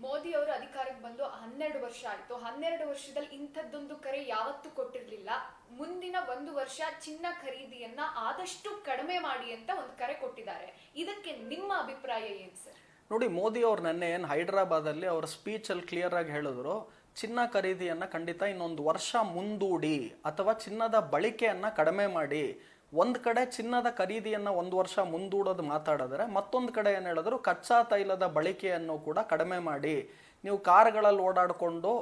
ಮೋದಿ ಅವರು ಅಧಿಕಾರಕ್ಕೆ ಬಂದು 12 ವರ್ಷ ಆಯ್ತು. 12 ವರ್ಷದಲ್ಲಿ ಇಂಥದ್ದೊಂದು ಕರೆ ಯಾವತ್ತೂ ಕೊಟ್ಟಿರ್ಲಿಲ್ಲ. ಮುಂದಿನ 1 ವರ್ಷ ಚಿನ್ನ ಖರೀದಿಯನ್ನ ಆದಷ್ಟು ಕಡಿಮೆ ಮಾಡಿ ಅಂತ ಒಂದು ಕರೆ ಕೊಟ್ಟಿದ್ದಾರೆ. ಇದಕ್ಕೆ ನಿಮ್ಮ ಅಭಿಪ್ರಾಯ ಏನು ಸರ್? ನೋಡಿ, ಮೋದಿ ಅವ್ರು ನೆನ್ನೆ ಏನು ಹೈದರಾಬಾದಲ್ಲಿ ಅವ್ರ ಸ್ಪೀಚ್ ಅಲ್ಲಿ ಕ್ಲಿಯರ್ ಆಗಿ ಹೇಳಿದ್ರು, ಚಿನ್ನ ಖರೀದಿಯನ್ನ ಖಂಡಿತ ಇನ್ನೊಂದು ವರ್ಷ ಮುಂದೂಡಿ ಅಥವಾ ಚಿನ್ನದ ಬಳಕೆಯನ್ನ ಕಡಿಮೆ ಮಾಡಿ. ಒಂದ್ ಕಡೆ ಚಿನ್ನದ ಖರೀದಿಯನ್ನ 1 ವರ್ಷ ಮುಂದೂಡೋದು ಮಾತಾಡಿದ್ರೆ, ಮತ್ತೊಂದು ಕಡೆ ಏನ್ ಹೇಳಿದ್ರು, ಕಚ್ಚಾ ತೈಲದ ಬಳಕೆಯನ್ನು ಕೂಡ ಕಡಿಮೆ ಮಾಡಿ. ನೀವು ಕಾರ್ಗಳಲ್ಲಿ ಓಡಾಡಿಕೊಂಡು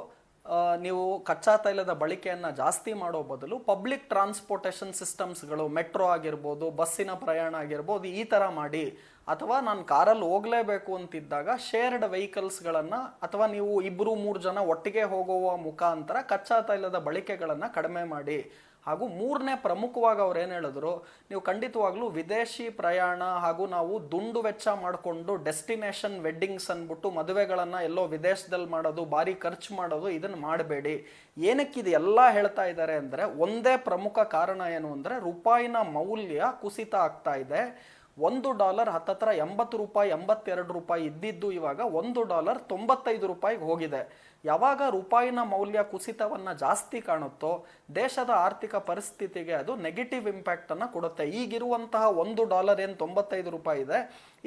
ನೀವು ಕಚ್ಚಾ ತೈಲದ ಬಳಕೆಯನ್ನ ಜಾಸ್ತಿ ಮಾಡೋ ಬದಲು ಪಬ್ಲಿಕ್ ಟ್ರಾನ್ಸ್ಪೋರ್ಟೇಷನ್ ಸಿಸ್ಟಮ್ಸ್ಗಳು, ಮೆಟ್ರೋ ಆಗಿರ್ಬೋದು, ಬಸ್ಸಿನ ಪ್ರಯಾಣ ಆಗಿರ್ಬೋದು, ಈ ತರ ಮಾಡಿ. ಅಥವಾ ನಾನು ಕಾರಲ್ಲಿ ಹೋಗ್ಲೇಬೇಕು ಅಂತಿದ್ದಾಗ ಶೇರ್ಡ್ ವೆಹಿಕಲ್ಸ್ಗಳನ್ನು ಅಥವಾ ನೀವು 2-3 ಜನ ಒಟ್ಟಿಗೆ ಹೋಗುವ ಮುಖಾಂತರ ಕಚ್ಚಾ ತೈಲದ ಬಳಕೆಗಳನ್ನು ಕಡಿಮೆ ಮಾಡಿ. ಹಾಗೂ ಮೂರನೇ ಪ್ರಮುಖವಾಗಿ ಅವ್ರು ಏನು ಹೇಳಿದ್ರು, ನೀವು ಖಂಡಿತವಾಗ್ಲೂ ವಿದೇಶಿ ಪ್ರಯಾಣ ಹಾಗೂ ನಾವು ದುಂಡು ವೆಚ್ಚ ಮಾಡಿಕೊಂಡು ಡೆಸ್ಟಿನೇಷನ್ ವೆಡ್ಡಿಂಗ್ಸ್ ಅಂದ್ಬಿಟ್ಟು ಮದುವೆಗಳನ್ನು ಎಲ್ಲೋ ವಿದೇಶದಲ್ಲಿ ಮಾಡೋದು, ಭಾರಿ ಖರ್ಚು ಮಾಡೋದು, ಇದನ್ನು ಮಾಡಬೇಡಿ. ಏನಕ್ಕಿದು ಎಲ್ಲ ಹೇಳ್ತಾ ಇದ್ದಾರೆ ಅಂದರೆ, ಒಂದೇ ಪ್ರಮುಖ ಕಾರಣ ಏನು ಅಂದರೆ, ರೂಪಾಯಿನ ಮೌಲ್ಯ ಕುಸಿತ ಆಗ್ತಾ ಇದೆ. $1 ಹತ್ತತ್ರ 80 ರೂಪಾಯಿ, 82 ರೂಪಾಯಿ ಇದ್ದಿದ್ದು ಇವಾಗ $1 95 ಹೋಗಿದೆ. ಯಾವಾಗ ರೂಪಾಯಿನ ಮೌಲ್ಯ ಕುಸಿತವನ್ನ ಜಾಸ್ತಿ ಕಾಣುತ್ತೋ ದೇಶದ ಆರ್ಥಿಕ ಪರಿಸ್ಥಿತಿಗೆ ಅದು ನೆಗೆಟಿವ್ ಇಂಪ್ಯಾಕ್ಟ್ ಅನ್ನ ಕೊಡುತ್ತೆ. ಈಗಿರುವಂತಹ $1 ಏನು 95 ರೂಪಾಯಿ ಇದೆ,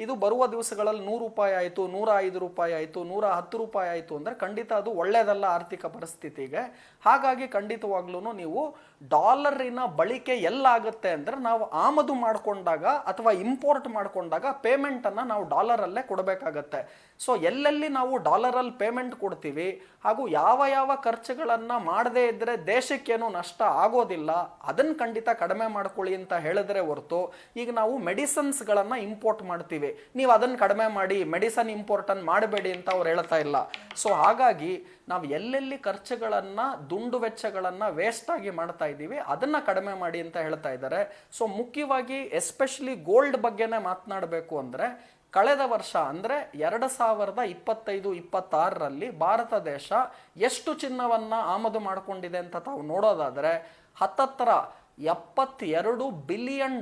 ಇದು ಬರುವ ದಿವಸಗಳಲ್ಲಿ 100 ರೂಪಾಯಿ ಆಯಿತು, 105 ರೂಪಾಯಿ ಆಯಿತು, 110 ರೂಪಾಯಿ ಆಯಿತು ಅಂದರೆ ಖಂಡಿತ ಅದು ಒಳ್ಳೆಯದಲ್ಲ ಆರ್ಥಿಕ ಪರಿಸ್ಥಿತಿಗೆ. ಹಾಗಾಗಿ ಖಂಡಿತವಾಗ್ಲೂ ನೀವು ಡಾಲರಿನ ಬಳಕೆ ಎಲ್ಲಾಗುತ್ತೆ ಅಂದರೆ, ನಾವು ಆಮದು ಮಾಡಿಕೊಂಡಾಗ ಅಥವಾ ಇಂಪೋರ್ಟ್ ಮಾಡಿಕೊಂಡಾಗ ಪೇಮೆಂಟನ್ನು ನಾವು ಡಾಲರಲ್ಲೇ ಕೊಡಬೇಕಾಗತ್ತೆ. ಸೊ ಎಲ್ಲೆಲ್ಲಿ ನಾವು ಡಾಲರಲ್ಲಿ ಪೇಮೆಂಟ್ ಕೊಡ್ತೀವಿ ಹಾಗೂ ಯಾವ ಯಾವ ಖರ್ಚುಗಳನ್ನು ಮಾಡದೇ ಇದ್ದರೆ ದೇಶಕ್ಕೇನು ನಷ್ಟ ಆಗೋದಿಲ್ಲ, ಅದನ್ನು ಖಂಡಿತ ಕಡಿಮೆ ಮಾಡ್ಕೊಳ್ಳಿ ಅಂತ ಹೇಳಿದ್ರೆ ಹೊರತು, ಈಗ ನಾವು ಮೆಡಿಸನ್ಸ್ಗಳನ್ನು ಇಂಪೋರ್ಟ್ ಮಾಡ್ತೀವಿ, ನೀವು ಅದನ್ನು ಕಡಿಮೆ ಮಾಡಿ, ಮೆಡಿಸನ್ ಇಂಪೋರ್ಟನ್ನು ಮಾಡಬೇಡಿ ಅಂತ ಅವ್ರು ಹೇಳ್ತಾ ಇಲ್ಲ. ಸೊ ಹಾಗಾಗಿ ನಾವು ಎಲ್ಲೆಲ್ಲಿ ಖರ್ಚುಗಳನ್ನು, ದುಂಡು ವೆಚ್ಚಗಳನ್ನು ವೇಸ್ಟ್ ಆಗಿ ಮಾಡ್ತಾ ಇದ್ದೀವಿ ಅದನ್ನು ಕಡಿಮೆ ಮಾಡಿ ಅಂತ ಹೇಳ್ತಾ ಇದ್ದಾರೆ. ಸೊ ಮುಖ್ಯವಾಗಿ ಎಸ್ಪೆಷಲಿ ಗೋಲ್ಡ್ ಬಗ್ಗೆನೇ ಮಾತನಾಡಬೇಕು ಅಂದರೆ, ಕಳೆದ ವರ್ಷ ಅಂದರೆ 2025-26ರಲ್ಲಿ ಭಾರತ ದೇಶ ಎಷ್ಟು ಚಿನ್ನವನ್ನ ಆಮದು ಮಾಡಿಕೊಂಡಿದೆ ಅಂತ ತಾವು ನೋಡೋದಾದರೆ, ಹತ್ತತ್ರ $72 ಬಿಲಿಯನ್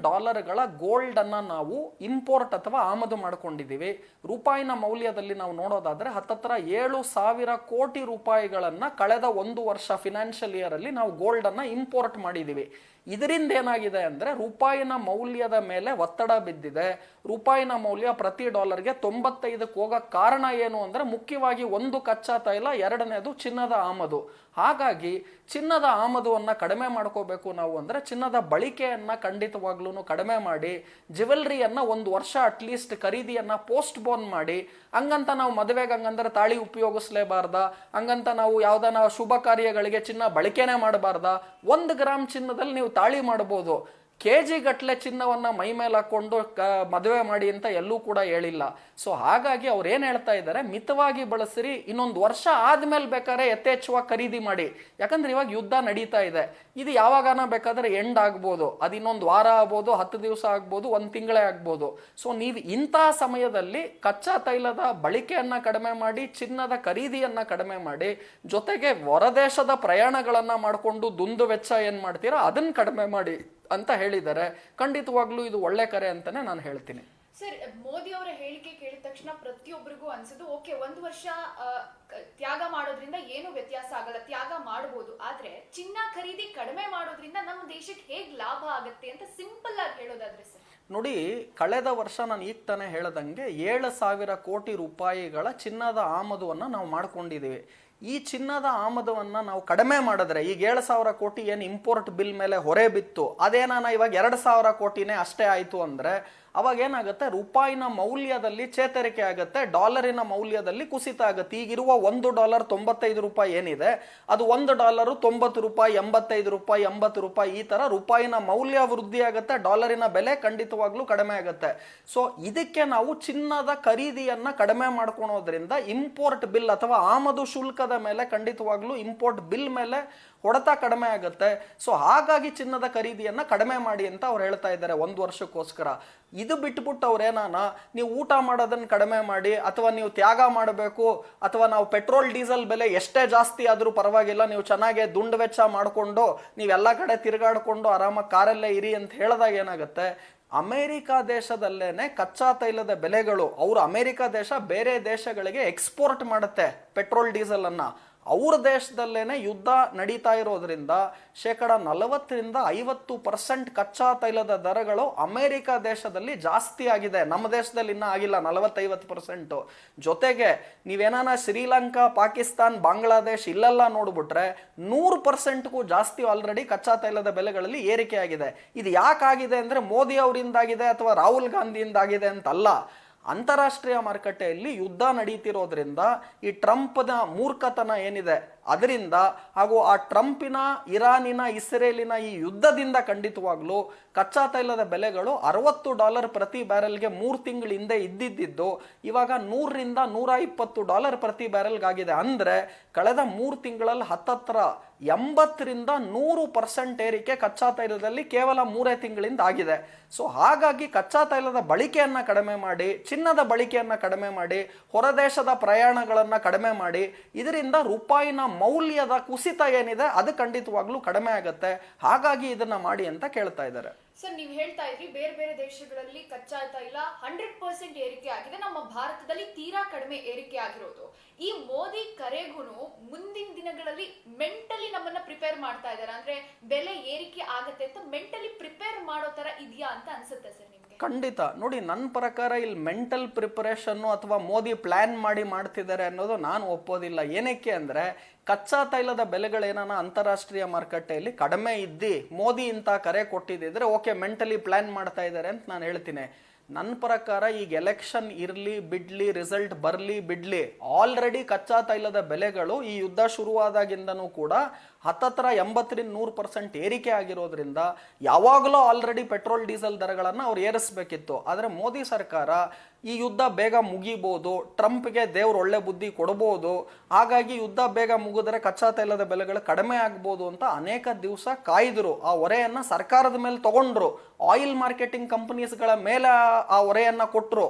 ಗೋಲ್ಡ್ ಅನ್ನ ನಾವು ಇಂಪೋರ್ಟ್ ಅಥವಾ ಆಮದು ಮಾಡ್ಕೊಂಡಿದ್ದೀವಿ. ರೂಪಾಯಿನ ಮೌಲ್ಯದಲ್ಲಿ ನಾವು ನೋಡೋದಾದ್ರೆ ಹತ್ತತ್ರ 7,000 ಕೋಟಿ ರೂಪಾಯಿಗಳನ್ನ ಕಳೆದ 1 ವರ್ಷ ಫಿನಾನ್ಷಿಯಲ್ ಇಯರ್ ಅಲ್ಲಿ ನಾವು ಗೋಲ್ಡ್ ಅನ್ನ ಇಂಪೋರ್ಟ್ ಮಾಡಿದ್ದೀವಿ. ಇದರಿಂದ ಏನಾಗಿದೆ ಅಂದ್ರೆ, ರೂಪಾಯಿನ ಮೌಲ್ಯದ ಮೇಲೆ ಒತ್ತಡ ಬಿದ್ದಿದೆ. ರೂಪಾಯಿನ ಮೌಲ್ಯ ಪ್ರತಿ ಡಾಲರ್ಗೆ 95ಕ್ಕೆ ಹೋಗಕ್ಕೆ ಕಾರಣ ಏನು ಅಂದ್ರೆ, ಮುಖ್ಯವಾಗಿ ಒಂದು ಕಚ್ಚಾ ತೈಲ, ಎರಡನೇದು ಚಿನ್ನದ ಆಮದು. ಹಾಗಾಗಿ ಚಿನ್ನದ ಆಮದುವನ್ನ ಕಡಿಮೆ ಮಾಡ್ಕೋಬೇಕು ನಾವು ಅಂದ್ರೆ, ಚಿನ್ನದ ಬಳಕೆಯನ್ನ ಖಂಡಿತವಾಗ್ಲೂ ಕಡಿಮೆ ಮಾಡಿ, ಜ್ಯುವೆಲ್ರಿಯನ್ನ 1 ವರ್ಷ ಅಟ್ಲೀಸ್ಟ್ ಖರೀದಿಯನ್ನ ಪೋಸ್ಟ್ ಬೋನ್ ಮಾಡಿ. ಹಂಗಂತ ನಾವು ಮದುವೆಗೆ ಹಂಗಂದ್ರೆ ತಾಳಿ ಉಪಯೋಗಿಸ್ಲೇಬಾರ್ದ, ಹಂಗಂತ ನಾವು ಯಾವ್ದಾನ ಶುಭ ಕಾರ್ಯಗಳಿಗೆ ಚಿನ್ನ ಬಳಕೆನೆ ಮಾಡಬಾರ್ದ. 1 ಗ್ರಾಮ್ ಚಿನ್ನದಲ್ಲಿ ನೀವು ತಾಳಿ ಮಾಡಬಹುದು, ಕೆಜಿ ಗಟ್ಲೆ ಚಿನ್ನವನ್ನ ಮೈ ಮೇಲೆ ಹಾಕೊಂಡು ಮದುವೆ ಮಾಡಿ ಅಂತ ಎಲ್ಲೂ ಕೂಡ ಹೇಳಿಲ್ಲ. ಸೊ ಹಾಗಾಗಿ ಅವ್ರು ಏನ್ ಹೇಳ್ತಾ ಇದ್ದಾರೆ, ಮಿತವಾಗಿ ಬಳಸಿರಿ, ಇನ್ನೊಂದು ವರ್ಷ ಆದ್ಮೇಲೆ ಬೇಕಾದ್ರೆ ಯಥೇಚ್ಛವಾಗಿ ಖರೀದಿ ಮಾಡಿ. ಯಾಕಂದ್ರೆ ಇವಾಗ ಯುದ್ಧ ನಡೀತಾ ಇದೆ, ಇದು ಯಾವಾಗನ ಬೇಕಾದ್ರೆ ಎಂಡ್ ಆಗ್ಬೋದು, ಅದು ಇನ್ನೊಂದು ವಾರ ಆಗ್ಬೋದು, 10 ದಿವಸ ಆಗ್ಬೋದು, 1 ತಿಂಗಳೇ ಆಗ್ಬೋದು. ಸೊ ನೀವು ಇಂತಹ ಸಮಯದಲ್ಲಿ ಕಚ್ಚಾ ತೈಲದ ಬಳಕೆಯನ್ನ ಕಡಿಮೆ ಮಾಡಿ, ಚಿನ್ನದ ಖರೀದಿಯನ್ನ ಕಡಿಮೆ ಮಾಡಿ, ಜೊತೆಗೆ ಹೊರದೇಶದ ಪ್ರಯಾಣಗಳನ್ನ ಮಾಡಿಕೊಂಡು ದುಂದು ವೆಚ್ಚ ಏನ್ ಮಾಡ್ತೀರಾ ಅದನ್ನ ಕಡಿಮೆ ಮಾಡಿ ಅಂತ ಹೇಳಿದ್ದಾರೆ. ಖಂಡಿತವಾಗ್ಲೂ ಇದು ಒಳ್ಳೆ ಕರೆ ಅಂತಾನೆ ನಾನು ಹೇಳ್ತೀನಿ. ಸರ್, ಮೋದಿ ಅವರ ಹೇಳಿಕೆ ಕೇಳಿದ ತಕ್ಷಣ ಪ್ರತಿಯೊಬ್ಬರಿಗೂ ಅನ್ಸೋದು, ಓಕೆ 1 ವರ್ಷ ತ್ಯಾಗ ಮಾಡೋದ್ರಿಂದ ಏನು ವ್ಯತ್ಯಾಸ ಆಗಲ್ಲ, ತ್ಯಾಗ ಮಾಡಬಹುದು, ಆದ್ರೆ ಚಿನ್ನ ಖರೀದಿ ಕಡಿಮೆ ಮಾಡೋದ್ರಿಂದ ನಮ್ಮ ದೇಶಕ್ಕೆ ಹೇಗ್ ಲಾಭ ಆಗತ್ತೆ ಅಂತ ಸಿಂಪಲ್ ಆಗಿ ಹೇಳೋದಾದ್ರೆ ಸರ್? ನೋಡಿ, ಕಳೆದ ವರ್ಷ ನಾನು ಈಗ ತಾನೇ ಹೇಳದಂಗೆ 7,000 ಕೋಟಿ ರೂಪಾಯಿಗಳ ಚಿನ್ನದ ಆಮದುವನ್ನ ನಾವು ಮಾಡ್ಕೊಂಡಿದ್ದೀವಿ. ಈ ಚಿನ್ನದ ಆಮದವನ್ನ ನಾವು ಕಡಿಮೆ ಮಾಡಿದ್ರೆ, ಈಗ 7,000 ಕೋಟಿ ಏನು ಇಂಪೋರ್ಟ್ ಬಿಲ್ ಮೇಲೆ ಹೊರೆ ಬಿತ್ತು, ಅದೇನಾನ ಇವಾಗ 2,000 ಕೋಟಿನೇ ಅಷ್ಟೇ ಆಯ್ತು ಅಂದ್ರೆ ಅವಾಗ ಏನಾಗುತ್ತೆ, ರೂಪಾಯಿನ ಮೌಲ್ಯದಲ್ಲಿ ಚೇತರಿಕೆ ಆಗುತ್ತೆ, ಡಾಲರಿನ ಮೌಲ್ಯದಲ್ಲಿ ಕುಸಿತ ಆಗುತ್ತೆ. ಈಗಿರುವ $1 95 ರೂಪಾಯಿ ಏನಿದೆ, ಅದು $1 90 ರೂಪಾಯಿ, 85 ರೂಪಾಯಿ, 80 ರೂಪಾಯಿ, ಈ ತರ ರೂಪಾಯಿನ ಮೌಲ್ಯ ವೃದ್ಧಿ ಆಗುತ್ತೆ, ಡಾಲರಿನ ಬೆಲೆ ಖಂಡಿತವಾಗ್ಲೂ ಕಡಿಮೆ ಆಗುತ್ತೆ. ಸೊ ಇದಕ್ಕೆ ನಾವು ಚಿನ್ನದ ಖರೀದಿಯನ್ನ ಕಡಿಮೆ ಮಾಡ್ಕೊಳೋದ್ರಿಂದ ಇಂಪೋರ್ಟ್ ಬಿಲ್ ಅಥವಾ ಆಮದು ಶುಲ್ಕದ ಮೇಲೆ ಖಂಡಿತವಾಗ್ಲೂ ಇಂಪೋರ್ಟ್ ಬಿಲ್ ಮೇಲೆ ಹೊಡೆತ ಕಡಿಮೆ ಆಗುತ್ತೆ. ಸೊ ಹಾಗಾಗಿ ಚಿನ್ನದ ಖರೀದಿಯನ್ನ ಕಡಿಮೆ ಮಾಡಿ ಅಂತ ಅವ್ರು ಹೇಳ್ತಾ ಇದ್ದಾರೆ 1 ವರ್ಷಕ್ಕೋಸ್ಕರ. ಇದು ಬಿಟ್ಬಿಟ್ಟು ಅವ್ರೇನಾನ ನೀವು ಊಟ ಮಾಡೋದನ್ನ ಕಡಿಮೆ ಮಾಡಿ, ಅಥವಾ ನೀವು ತ್ಯಾಗ ಮಾಡಬೇಕು, ಅಥವಾ ನಾವು ಪೆಟ್ರೋಲ್ ಡೀಸೆಲ್ ಬೆಲೆ ಎಷ್ಟೇ ಜಾಸ್ತಿ ಆದ್ರೂ ಪರವಾಗಿಲ್ಲ, ನೀವು ಚೆನ್ನಾಗಿ ದುಂಡು ವೆಚ್ಚ ಮಾಡಿಕೊಂಡು ನೀವೆಲ್ಲ ಕಡೆ ತಿರುಗಾಡ್ಕೊಂಡು ಆರಾಮಾಗಿ ಕಾರಲ್ಲೇ ಇರಿ ಅಂತ ಹೇಳಿದಾಗ ಏನಾಗುತ್ತೆ, ಅಮೆರಿಕ ದೇಶದಲ್ಲೇನೆ ಕಚ್ಚಾ ತೈಲದ ಬೆಲೆಗಳು, ಅವರು ಅಮೆರಿಕ ದೇಶ ಬೇರೆ ದೇಶಗಳಿಗೆ ಎಕ್ಸ್ಪೋರ್ಟ್ ಮಾಡುತ್ತೆ ಪೆಟ್ರೋಲ್ ಡೀಸೆಲ್ ಅನ್ನ, ಅವ್ರ ದೇಶದಲ್ಲೇನೆ ಯುದ್ಧ ನಡೀತಾ ಇರೋದ್ರಿಂದ 40% ಕಚ್ಚಾ ತೈಲದ ದರಗಳು ಅಮೆರಿಕ ದೇಶದಲ್ಲಿ ಜಾಸ್ತಿ ಆಗಿದೆ. ನಮ್ಮ ದೇಶದಲ್ಲಿ ಇನ್ನೂ ಆಗಿಲ್ಲ 40-50%. ಜೊತೆಗೆ ನೀವೇನಾನ ಶ್ರೀಲಂಕಾ, ಪಾಕಿಸ್ತಾನ್, ಬಾಂಗ್ಲಾದೇಶ್ ಇಲ್ಲೆಲ್ಲ ನೋಡ್ಬಿಟ್ರೆ 100%ಗೂ ಜಾಸ್ತಿ ಆಲ್ರೆಡಿ ಕಚ್ಚಾ ತೈಲದ ಬೆಲೆಗಳಲ್ಲಿ ಏರಿಕೆ ಆಗಿದೆ. ಇದು ಯಾಕಾಗಿದೆ ಅಂದ್ರೆ ಮೋದಿ ಅವರಿಂದಾಗಿದೆ ಅಥವಾ ರಾಹುಲ್ ಗಾಂಧಿಯಿಂದಾಗಿದೆ ಅಂತಲ್ಲ. ಅಂತಾರಾಷ್ಟ್ರೀಯ ಮಾರುಕಟ್ಟೆಯಲ್ಲಿ ಯುದ್ಧ ನಡೀತಿರೋದ್ರಿಂದ ಈ ಟ್ರಂಪ್ನ ಮೂರ್ಖತನ ಏನಿದೆ ಅದರಿಂದ, ಹಾಗೂ ಆ ಟ್ರಂಪಿನ, ಇರಾನಿನ, ಇಸ್ರೇಲಿನ ಈ ಯುದ್ಧದಿಂದ ಖಂಡಿತವಾಗ್ಲೂ ಕಚ್ಚಾ ತೈಲದ ಬೆಲೆಗಳು $60 ಪ್ರತಿ ಬ್ಯಾರೆಲ್ಗೆ 3 ತಿಂಗಳ ಹಿಂದೆ ಇದ್ದಿದ್ದು ಇವಾಗ $100-120 ಪ್ರತಿ ಬ್ಯಾರೆಲ್ಗಾಗಿದೆ. ಅಂದ್ರೆ ಕಳೆದ 3 ತಿಂಗಳಲ್ಲಿ ಹತ್ತತ್ರ 80-100% ಏರಿಕೆ ಕಚ್ಚಾ ತೈಲದಲ್ಲಿ ಕೇವಲ 3 ತಿಂಗಳಿಂದ ಆಗಿದೆ. ಸೊ ಹಾಗಾಗಿ ಕಚ್ಚಾ ತೈಲದ ಬಳಕೆಯನ್ನ ಕಡಿಮೆ ಮಾಡಿ, ಚಿನ್ನದ ಬಳಕೆಯನ್ನ ಕಡಿಮೆ ಮಾಡಿ, ಹೊರದೇಶದ ಪ್ರಯಾಣಗಳನ್ನ ಕಡಿಮೆ ಮಾಡಿ, ಇದರಿಂದ ರೂಪಾಯಿನ ಮೌಲ್ಯದ ಕುಸಿತ ಏನಿದೆ ಅದು ಖಂಡಿತವಾಗ್ಲೂ ಕಡಿಮೆ ಆಗುತ್ತೆ. ಹಾಗಾಗಿ ಇದನ್ನ ಮಾಡಿ ಅಂತ ಕೇಳ್ತಾ ಇದ್ದಾರೆ. ಸರ್, ನೀವು ಹೇಳ್ತಾ ಇದ್ರಿ ಬೇರೆ ಬೇರೆ ದೇಶಗಳಲ್ಲಿ ಕಚ್ಚಾ ತೈಲ 100% ಏರಿಕೆ ಆಗಿದೆ, ನಮ್ಮ ಭಾರತದಲ್ಲಿ ತೀರಾ ಕಡಿಮೆ ಏರಿಕೆ ಆಗಿರೋದು. ಈ ಮೋದಿ ಕರೆಗೂ ಮುಂದಿನ ದಿನಗಳಲ್ಲಿ ಮೆಂಟಲಿ ನಮ್ಮನ್ನ ಪ್ರಿಪೇರ್ ಮಾಡ್ತಾ ಇದ್ದಾರೆ, ಅಂದ್ರೆ ಬೆಲೆ ಏರಿಕೆ ಆಗತ್ತೆ ಅಂತ ಮೆಂಟಲಿ ಪ್ರಿಪೇರ್ ಮಾಡೋ ತರ ಇದೆಯಾ ಅಂತ ಅನ್ಸುತ್ತೆ ಸರ್ ನಿಮ್ಗೆ? ಖಂಡಿತ. ನೋಡಿ, ನನ್ನ ಪ್ರಕಾರ ಇಲ್ಲಿ ಮೆಂಟಲ್ ಪ್ರಿಪರೇಷನ್ ಅಥವಾ ಮೋದಿ ಪ್ಲಾನ್ ಮಾಡಿ ಮಾಡ್ತಿದ್ದಾರೆ ಅನ್ನೋದು ನಾನು ಒಪ್ಪೋದಿಲ್ಲ. ಏನಕ್ಕೆ ಅಂದ್ರೆ ಕಚ್ಚಾ ತೈಲದ ಬೆಲೆಗಳೇನಾನ ಅಂತಾರಾಷ್ಟ್ರೀಯ ಮಾರುಕಟ್ಟೆಯಲ್ಲಿ ಕಡಿಮೆ ಇದ್ದಿ ಮೋದಿ ಇಂಥ ಕರೆ ಕೊಟ್ಟಿದ್ದಿದ್ರೆ ಓಕೆ, ಮೆಂಟಲಿ ಪ್ಲಾನ್ ಮಾಡ್ತಾ ಇದ್ದಾರೆ ಅಂತ ನಾನು ಹೇಳ್ತೀನಿ. ನನ್ನ ಪ್ರಕಾರ ಈಗ ಎಲೆಕ್ಷನ್ ಇರಲಿ ಬಿಡ್ಲಿ, ರಿಸಲ್ಟ್ ಬರಲಿ ಬಿಡ್ಲಿ, ಆಲ್ರೆಡಿ ಕಚ್ಚಾ ತೈಲದ ಬೆಲೆಗಳು ಈ ಯುದ್ಧ ಶುರುವಾದಾಗಿಂದನೂ ಕೂಡ ಹತ್ತತ್ರ 80-100% ಏರಿಕೆ ಆಗಿರೋದ್ರಿಂದ ಯಾವಾಗಲೂ ಆಲ್ರೆಡಿ ಪೆಟ್ರೋಲ್ ಡೀಸೆಲ್ ದರಗಳನ್ನು ಅವ್ರು ಏರಿಸಬೇಕಿತ್ತು. ಆದರೆ ಮೋದಿ ಸರ್ಕಾರ ಈ ಯುದ್ಧ ಬೇಗ ಮುಗಿಬೋದು, ಟ್ರಂಪ್ಗೆ ದೇವ್ರು ಒಳ್ಳೆ ಬುದ್ಧಿ ಕೊಡ್ಬೋದು, ಹಾಗಾಗಿ ಯುದ್ಧ ಬೇಗ ಮುಗಿದ್ರೆ ಕಚ್ಚಾ ತೈಲದ ಬೆಲೆಗಳು ಕಡಿಮೆ ಆಗ್ಬೋದು ಅಂತ ಅನೇಕ ದಿವಸ ಕಾಯ್ದರು. ಆ ಹೊರೆಯನ್ನ ಸರ್ಕಾರದ ಮೇಲೆ ತಗೊಂಡ್ರು, ಆಯಿಲ್ ಮಾರ್ಕೆಟಿಂಗ್ ಕಂಪನೀಸ್ಗಳ ಮೇಲೆ ಆ ಹೊರೆಯನ್ನ ಕೊಟ್ಟರು.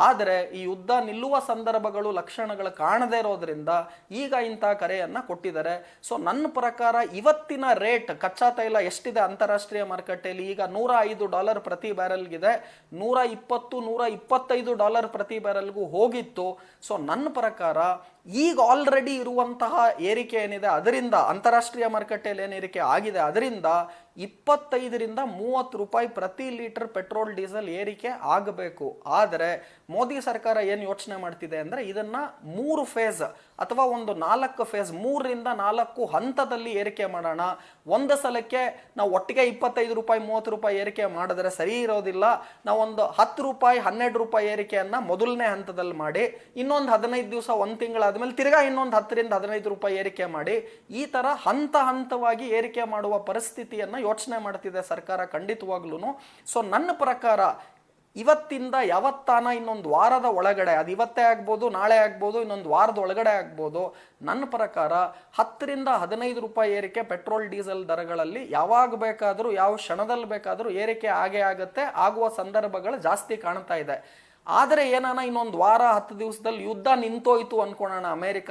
ಆದರೆ ಈ ಯುದ್ಧ ನಿಲ್ಲುವ ಸಂದರ್ಭಗಳು, ಲಕ್ಷಣಗಳು ಕಾಣದೇ ಇರೋದ್ರಿಂದ ಈಗ ಇಂಥ ಕರೆಯನ್ನ ಕೊಟ್ಟಿದ್ದಾರೆ. ಸೊ ನನ್ನ ಪ್ರಕಾರ ಇವತ್ತಿನ ರೇಟ್ ಕಚ್ಚಾ ತೈಲ ಎಷ್ಟಿದೆ ಅಂತಾರಾಷ್ಟ್ರೀಯ ಮಾರುಕಟ್ಟೆಯಲ್ಲಿ, ಈಗ $105 ಪ್ರತಿ ಬ್ಯಾರೆಲ್ಗಿದೆ, $120-125 ಪ್ರತಿ ಬ್ಯಾರೆಲ್ಗೂ ಹೋಗಿತ್ತು. ಸೊ ನನ್ನ ಪ್ರಕಾರ ಈಗ ಆಲ್ರೆಡಿ ಇರುವಂತಹ ಏರಿಕೆ ಏನಿದೆ ಅದರಿಂದ, ಅಂತಾರಾಷ್ಟ್ರೀಯ ಮಾರುಕಟ್ಟೆಯಲ್ಲಿ ಏನು ಏರಿಕೆ ಆಗಿದೆ ಅದರಿಂದ $25-30 ಪ್ರತಿ ಲೀಟರ್ ಪೆಟ್ರೋಲ್ ಡೀಸೆಲ್ ಏರಿಕೆ ಆಗಬೇಕು. ಆದರೆ ಮೋದಿ ಸರ್ಕಾರ ಏನು ಯೋಚನೆ ಮಾಡ್ತಿದೆ ಅಂದ್ರೆ ಇದನ್ನ 3 ಫೇಸ್ ಅಥವಾ ಒಂದು 4 ಫೇಸ್, 3-4 ಹಂತದಲ್ಲಿ ಏರಿಕೆ ಮಾಡೋಣ. ಒಂದು ಸಲಕ್ಕೆ ನಾವು ಒಟ್ಟಿಗೆ $25-30 ಏರಿಕೆ ಮಾಡಿದ್ರೆ ಸರಿ ಇರೋದಿಲ್ಲ. ನಾವೊಂದು $10-12 ಏರಿಕೆಯನ್ನ ಮೊದಲನೇ ಹಂತದಲ್ಲಿ ಮಾಡಿ, ಇನ್ನೊಂದು 15 ದಿವಸ, 1 ತಿಂಗಳಾದ್ಮೇಲೆ ತಿರ್ಗಾ ಇನ್ನೊಂದು $10-15 ಏರಿಕೆ ಮಾಡಿ, ಈ ತರ ಹಂತ ಹಂತವಾಗಿ ಏರಿಕೆ ಮಾಡುವ ಪರಿಸ್ಥಿತಿಯನ್ನ ಯೋಚನೆ ಮಾಡ್ತಿದೆ ಸರ್ಕಾರ ಖಂಡಿತವಾಗ್ಲೂ. ಸೊ ನನ್ನ ಪ್ರಕಾರ ಇವತ್ತಿಂದ ಯಾವತ್ತಾನ ಇನ್ನೊಂದು ವಾರದ ಒಳಗಡೆ, ಅದು ಇವತ್ತೇ ಆಗ್ಬೋದು, ನಾಳೆ ಆಗ್ಬೋದು, ಇನ್ನೊಂದು ವಾರದ ಒಳಗಡೆ ಆಗ್ಬೋದು, ನನ್ನ ಪ್ರಕಾರ $10-15 ಏರಿಕೆ ಪೆಟ್ರೋಲ್ ಡೀಸೆಲ್ ದರಗಳಲ್ಲಿ ಯಾವಾಗ ಬೇಕಾದರೂ, ಯಾವ ಕ್ಷಣದಲ್ಲಿ ಬೇಕಾದರೂ ಏರಿಕೆ ಆಗೇ ಆಗುತ್ತೆ, ಆಗುವ ಸಂದರ್ಭಗಳು ಜಾಸ್ತಿ ಕಾಣ್ತಾ ಇದೆ. ಆದರೆ ಏನಾನ ಇನ್ನೊಂದು ವಾರ 10 ದಿವಸದಲ್ಲಿ ಯುದ್ಧ ನಿಂತೋಯ್ತು ಅನ್ಕೋಣ, ಅಮೆರಿಕ,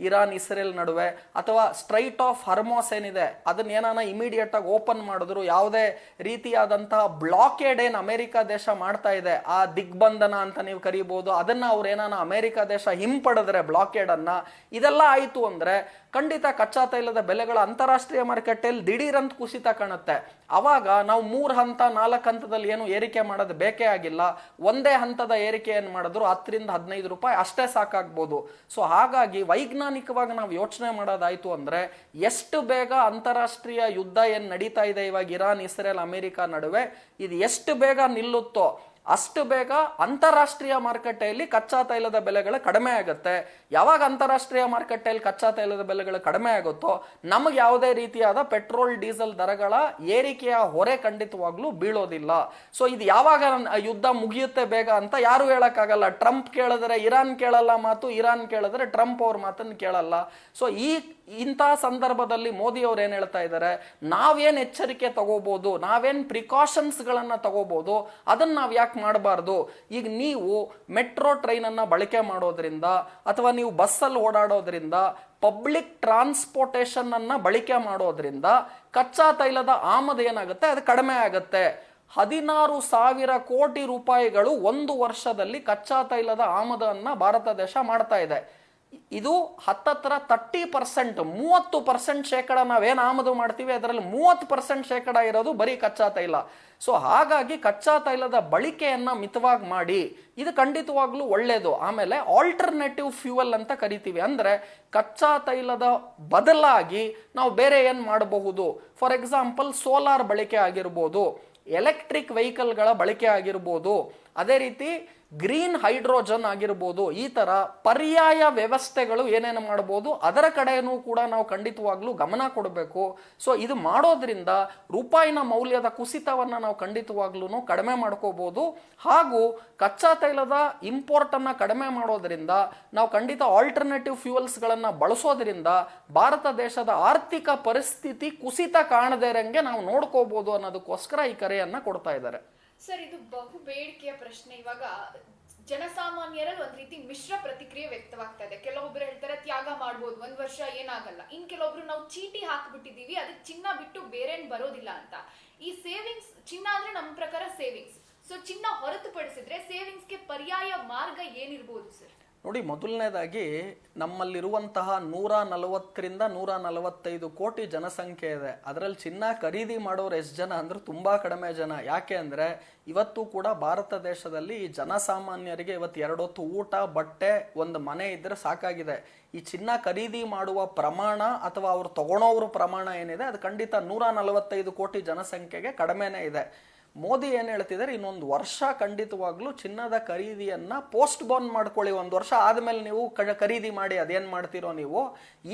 ಇರಾನ್, ಇಸ್ರೇಲ್ ನಡುವೆ, ಅಥವಾ ಸ್ಟ್ರೈಟ್ ಆಫ್ ಹರ್ಮೋಸ್ ಏನಿದೆ ಅದನ್ನ ಏನಾನ ಇಮಿಡಿಯೇಟ್ ಆಗಿ ಓಪನ್ ಮಾಡಿದ್ರು, ಯಾವುದೇ ರೀತಿಯಾದಂತಹ ಬ್ಲಾಕೇಡ್ ಏನು ಅಮೆರಿಕ ದೇಶ ಮಾಡ್ತಾ ಇದೆ, ಆ ದಿಗ್ಬಂಧನ ಅಂತ ನೀವು ಕರಿಬಹುದು, ಅದನ್ನ ಅವ್ರು ಏನಾನ ಅಮೆರಿಕ ದೇಶ ಹಿಂಪಡೆದ್ರೆ ಬ್ಲಾಕೇಡ್ ಅನ್ನ, ಇದೆಲ್ಲ ಆಯ್ತು ಅಂದ್ರೆ ಖಂಡಿತ ಕಚ್ಚಾ ತೈಲದ ಬೆಲೆಗಳ ಅಂತಾರಾಷ್ಟ್ರೀಯ ಮಾರುಕಟ್ಟೆಯಲ್ಲಿ ದಿಢೀರಂತ ಕುಸಿತ ಕಾಣುತ್ತೆ. ಅವಾಗ ನಾವು 3 ಹಂತ 4 ಹಂತದಲ್ಲಿ ಏನು ಏರಿಕೆ ಮಾಡೋದು ಬೇಕೇ ಆಗಿಲ್ಲ, ಒಂದೇ ಹಂತದ ಏರಿಕೆ ಏನು ಮಾಡಿದ್ರು $10-15 ಅಷ್ಟೇ ಸಾಕಾಗ್ಬೋದು. ಸೊ ಹಾಗಾಗಿ ವೈಜ್ಞಾನಿಕವಾಗಿ ನಾವು ಯೋಚನೆ ಮಾಡೋದಾಯ್ತು ಅಂದ್ರೆ ಎಷ್ಟು ಬೇಗ ಅಂತಾರಾಷ್ಟ್ರೀಯ ಯುದ್ಧ ಏನು ನಡೀತಾ ಇದೆ ಇವಾಗ ಇರಾನ್, ಇಸ್ರೇಲ್, ಅಮೆರಿಕ ನಡುವೆ, ಇದು ಎಷ್ಟು ಬೇಗ ನಿಲ್ಲುತ್ತೋ ಅಷ್ಟು ಬೇಗ ಅಂತಾರಾಷ್ಟ್ರೀಯ ಮಾರುಕಟ್ಟೆಯಲ್ಲಿ ಕಚ್ಚಾ ತೈಲದ ಬೆಲೆಗಳು ಕಡಿಮೆ ಆಗುತ್ತೆ. ಯಾವಾಗ ಅಂತಾರಾಷ್ಟ್ರೀಯ ಮಾರುಕಟ್ಟೆಯಲ್ಲಿ ಕಚ್ಚಾ ತೈಲದ ಬೆಲೆಗಳು ಕಡಿಮೆ ಆಗುತ್ತೋ ನಮಗೆ ಯಾವುದೇ ರೀತಿಯಾದ ಪೆಟ್ರೋಲ್ ಡೀಸೆಲ್ ದರಗಳ ಏರಿಕೆಯ ಹೊರೆ ಖಂಡಿತವಾಗ್ಲೂ ಬೀಳೋದಿಲ್ಲ. ಸೊ ಇದು ಯಾವಾಗ ಯುದ್ಧ ಮುಗಿಯುತ್ತೆ ಬೇಗ ಅಂತ ಯಾರು ಹೇಳಕ್ಕಾಗಲ್ಲ. ಟ್ರಂಪ್ ಕೇಳಿದ್ರೆ ಇರಾನ್ ಕೇಳಲ್ಲ ಮಾತು, ಇರಾನ್ ಕೇಳಿದ್ರೆ ಟ್ರಂಪ್ ಅವ್ರ ಮಾತನ್ನು ಕೇಳಲ್ಲ. ಸೊ ಇಂಥ ಸಂದರ್ಭದಲ್ಲಿ ಮೋದಿ ಅವ್ರು ಏನ್ ಹೇಳ್ತಾ ಇದ್ದಾರೆ, ನಾವೇನ್ ಎಚ್ಚರಿಕೆ ತಗೋಬಹುದು, ನಾವೇನ್ ಪ್ರಿಕಾಷನ್ಸ್ ಗಳನ್ನ ತಗೋಬಹುದು, ಅದನ್ನ ನಾವ್ ಯಾಕೆ ಮಾಡಬಾರ್ದು. ಈಗ ನೀವು ಮೆಟ್ರೋ ಟ್ರೈನ್ ಅನ್ನ ಬಳಕೆ ಮಾಡೋದ್ರಿಂದ ಅಥವಾ ನೀವು ಬಸ್ಸಲ್ಲಿ ಓಡಾಡೋದ್ರಿಂದ, ಪಬ್ಲಿಕ್ ಟ್ರಾನ್ಸ್ಪೋರ್ಟೇಷನ್ ಅನ್ನ ಬಳಕೆ ಮಾಡೋದ್ರಿಂದ ಕಚ್ಚಾ ತೈಲದ ಆಮದು ಏನಾಗುತ್ತೆ ಅದು ಕಡಿಮೆ ಆಗುತ್ತೆ. 16,000 ಕೋಟಿ ರೂಪಾಯಿಗಳು ಒಂದು ವರ್ಷದಲ್ಲಿ ಕಚ್ಚಾ ತೈಲದ ಆಮದನ್ನ ಭಾರತ ದೇಶ ಮಾಡ್ತಾ ಇದೆ. ಇದು ಹತ್ತತ್ರ 30%, 30% ಶೇಕಡ ನಾವೇನು ಆಮದು ಮಾಡ್ತೀವಿ ಅದರಲ್ಲಿ 30% ಶೇಕಡ ಇರೋದು ಬರೀ ಕಚ್ಚಾ ತೈಲ. ಸೊ ಹಾಗಾಗಿ ಕಚ್ಚಾ ತೈಲದ ಬಳಕೆಯನ್ನ ಮಿತವಾಗಿ ಮಾಡಿ, ಇದು ಖಂಡಿತವಾಗ್ಲೂ ಒಳ್ಳೇದು. ಆಮೇಲೆ ಆಲ್ಟರ್ನೇಟಿವ್ ಫ್ಯೂಯಲ್ ಅಂತ ಕರಿತೀವಿ, ಅಂದ್ರೆ ಕಚ್ಚಾ ತೈಲದ ಬದಲಾಗಿ ನಾವು ಬೇರೆ ಏನ್ ಮಾಡಬಹುದು. ಫಾರ್ ಎಕ್ಸಾಂಪಲ್ ಸೋಲಾರ್ ಬಳಕೆ ಆಗಿರ್ಬೋದು, ಎಲೆಕ್ಟ್ರಿಕ್ ವೆಹಿಕಲ್ಗಳ ಬಳಕೆ ಆಗಿರ್ಬೋದು, ಅದೇ ರೀತಿ ಗ್ರೀನ್ ಹೈಡ್ರೋಜನ್ ಆಗಿರ್ಬೋದು. ಈ ತರ ಪರ್ಯಾಯ ವ್ಯವಸ್ಥೆಗಳು ಏನೇನು ಮಾಡಬಹುದು ಅದರ ಕಡೆನೂ ಕೂಡ ನಾವು ಖಂಡಿತವಾಗ್ಲೂ ಗಮನ ಕೊಡಬೇಕು. ಸೊ ಇದು ಮಾಡೋದ್ರಿಂದ ರೂಪಾಯಿನ ಮೌಲ್ಯದ ಕುಸಿತವನ್ನ ನಾವು ಖಂಡಿತವಾಗ್ಲೂ ಕಡಿಮೆ ಮಾಡ್ಕೋಬಹುದು. ಹಾಗೂ ಕಚ್ಚಾ ತೈಲದ ಇಂಪೋರ್ಟ್ ಅನ್ನ ಕಡಿಮೆ ಮಾಡೋದ್ರಿಂದ ನಾವು ಖಂಡಿತ ಆಲ್ಟರ್ನೇಟಿವ್ ಫ್ಯೂಯಲ್ಸ್ ಗಳನ್ನ ಬಳಸೋದ್ರಿಂದ ಭಾರತ ದೇಶದ ಆರ್ಥಿಕ ಪರಿಸ್ಥಿತಿ ಕುಸಿತ ಕಾಣದೇ ಇರಂಗೆ ನಾವು ನೋಡ್ಕೋಬಹುದು ಅನ್ನೋದಕ್ಕೋಸ್ಕರ ಈ ಕರೆಯನ್ನ ಕೊಡ್ತಾ ಇದ್ದಾರೆ. ಸರ್, ಇದು ಬಹು ಬೇಡಿಕೆಯ ಪ್ರಶ್ನೆ. ಇವಾಗ ಜನಸಾಮಾನ್ಯರಲ್ಲಿ ಒಂದ್ ರೀತಿ ಮಿಶ್ರ ಪ್ರತಿಕ್ರಿಯೆ ವ್ಯಕ್ತವಾಗ್ತಾ ಇದೆ. ಕೆಲವೊಬ್ರು ಹೇಳ್ತಾರೆ ತ್ಯಾಗ ಮಾಡ್ಬೋದು, ಒಂದ್ ವರ್ಷ ಏನಾಗಲ್ಲ. ಇನ್ ಕೆಲವೊಬ್ರು ನಾವು ಚೀಟಿ ಹಾಕ್ಬಿಟ್ಟಿದೀವಿ, ಅದಕ್ಕೆ ಚಿನ್ನ ಬಿಟ್ಟು ಬೇರೇನ್ ಬರೋದಿಲ್ಲ ಅಂತ. ಈ ಸೇವಿಂಗ್ಸ್, ಚಿನ್ನ ಅಂದ್ರೆ ನಮ್ಮ ಪ್ರಕಾರ ಸೇವಿಂಗ್ಸ್. ಸೊ ಚಿನ್ನ ಹೊರತುಪಡಿಸಿದ್ರೆ ಸೇವಿಂಗ್ಸ್ಗೆ ಪರ್ಯಾಯ ಮಾರ್ಗ ಏನಿರ್ಬೋದು ಸರ್? ನೋಡಿ, ಮೊದಲನೇದಾಗಿ ನಮ್ಮಲ್ಲಿರುವಂತಹ 140ರಿಂದ 145 ಕೋಟಿ ಜನಸಂಖ್ಯೆ ಇದೆ. ಅದರಲ್ಲಿ ಚಿನ್ನ ಖರೀದಿ ಮಾಡೋರು ಎಷ್ಟು ಜನ ಅಂದ್ರೆ ತುಂಬಾ ಕಡಿಮೆ ಜನ. ಯಾಕೆ ಅಂದ್ರೆ ಇವತ್ತು ಕೂಡ ಭಾರತ ದೇಶದಲ್ಲಿ ಜನಸಾಮಾನ್ಯರಿಗೆ ಇವತ್ತು 2 ಹೊತ್ತು ಊಟ, ಬಟ್ಟೆ, ಒಂದು ಮನೆ ಇದ್ರೆ ಸಾಕಾಗಿದೆ. ಈ ಚಿನ್ನ ಖರೀದಿ ಮಾಡುವ ಪ್ರಮಾಣ ಅಥವಾ ಅವ್ರು ತಗೊಳೋವ್ರ ಪ್ರಮಾಣ ಏನಿದೆ ಅದು ಖಂಡಿತ 145 ಕೋಟಿ ಜನಸಂಖ್ಯೆಗೆ ಕಡಿಮೆನೇ ಇದೆ. ಮೋದಿ ಏನ್ ಹೇಳ್ತಿದ್ದಾರೆ, ಇನ್ನೊಂದು ವರ್ಷ ಖಂಡಿತವಾಗ್ಲೂ ಚಿನ್ನದ ಖರೀದಿಯನ್ನ ಪೋಸ್ಟ್ ಬೋನ್ ಮಾಡ್ಕೊಳ್ಳಿ. 1 ವರ್ಷ ಆದ್ಮೇಲೆ ನೀವು ಖರೀದಿ ಮಾಡಿ, ಅದೇನ್ ಮಾಡ್ತಿರೋ ನೀವು.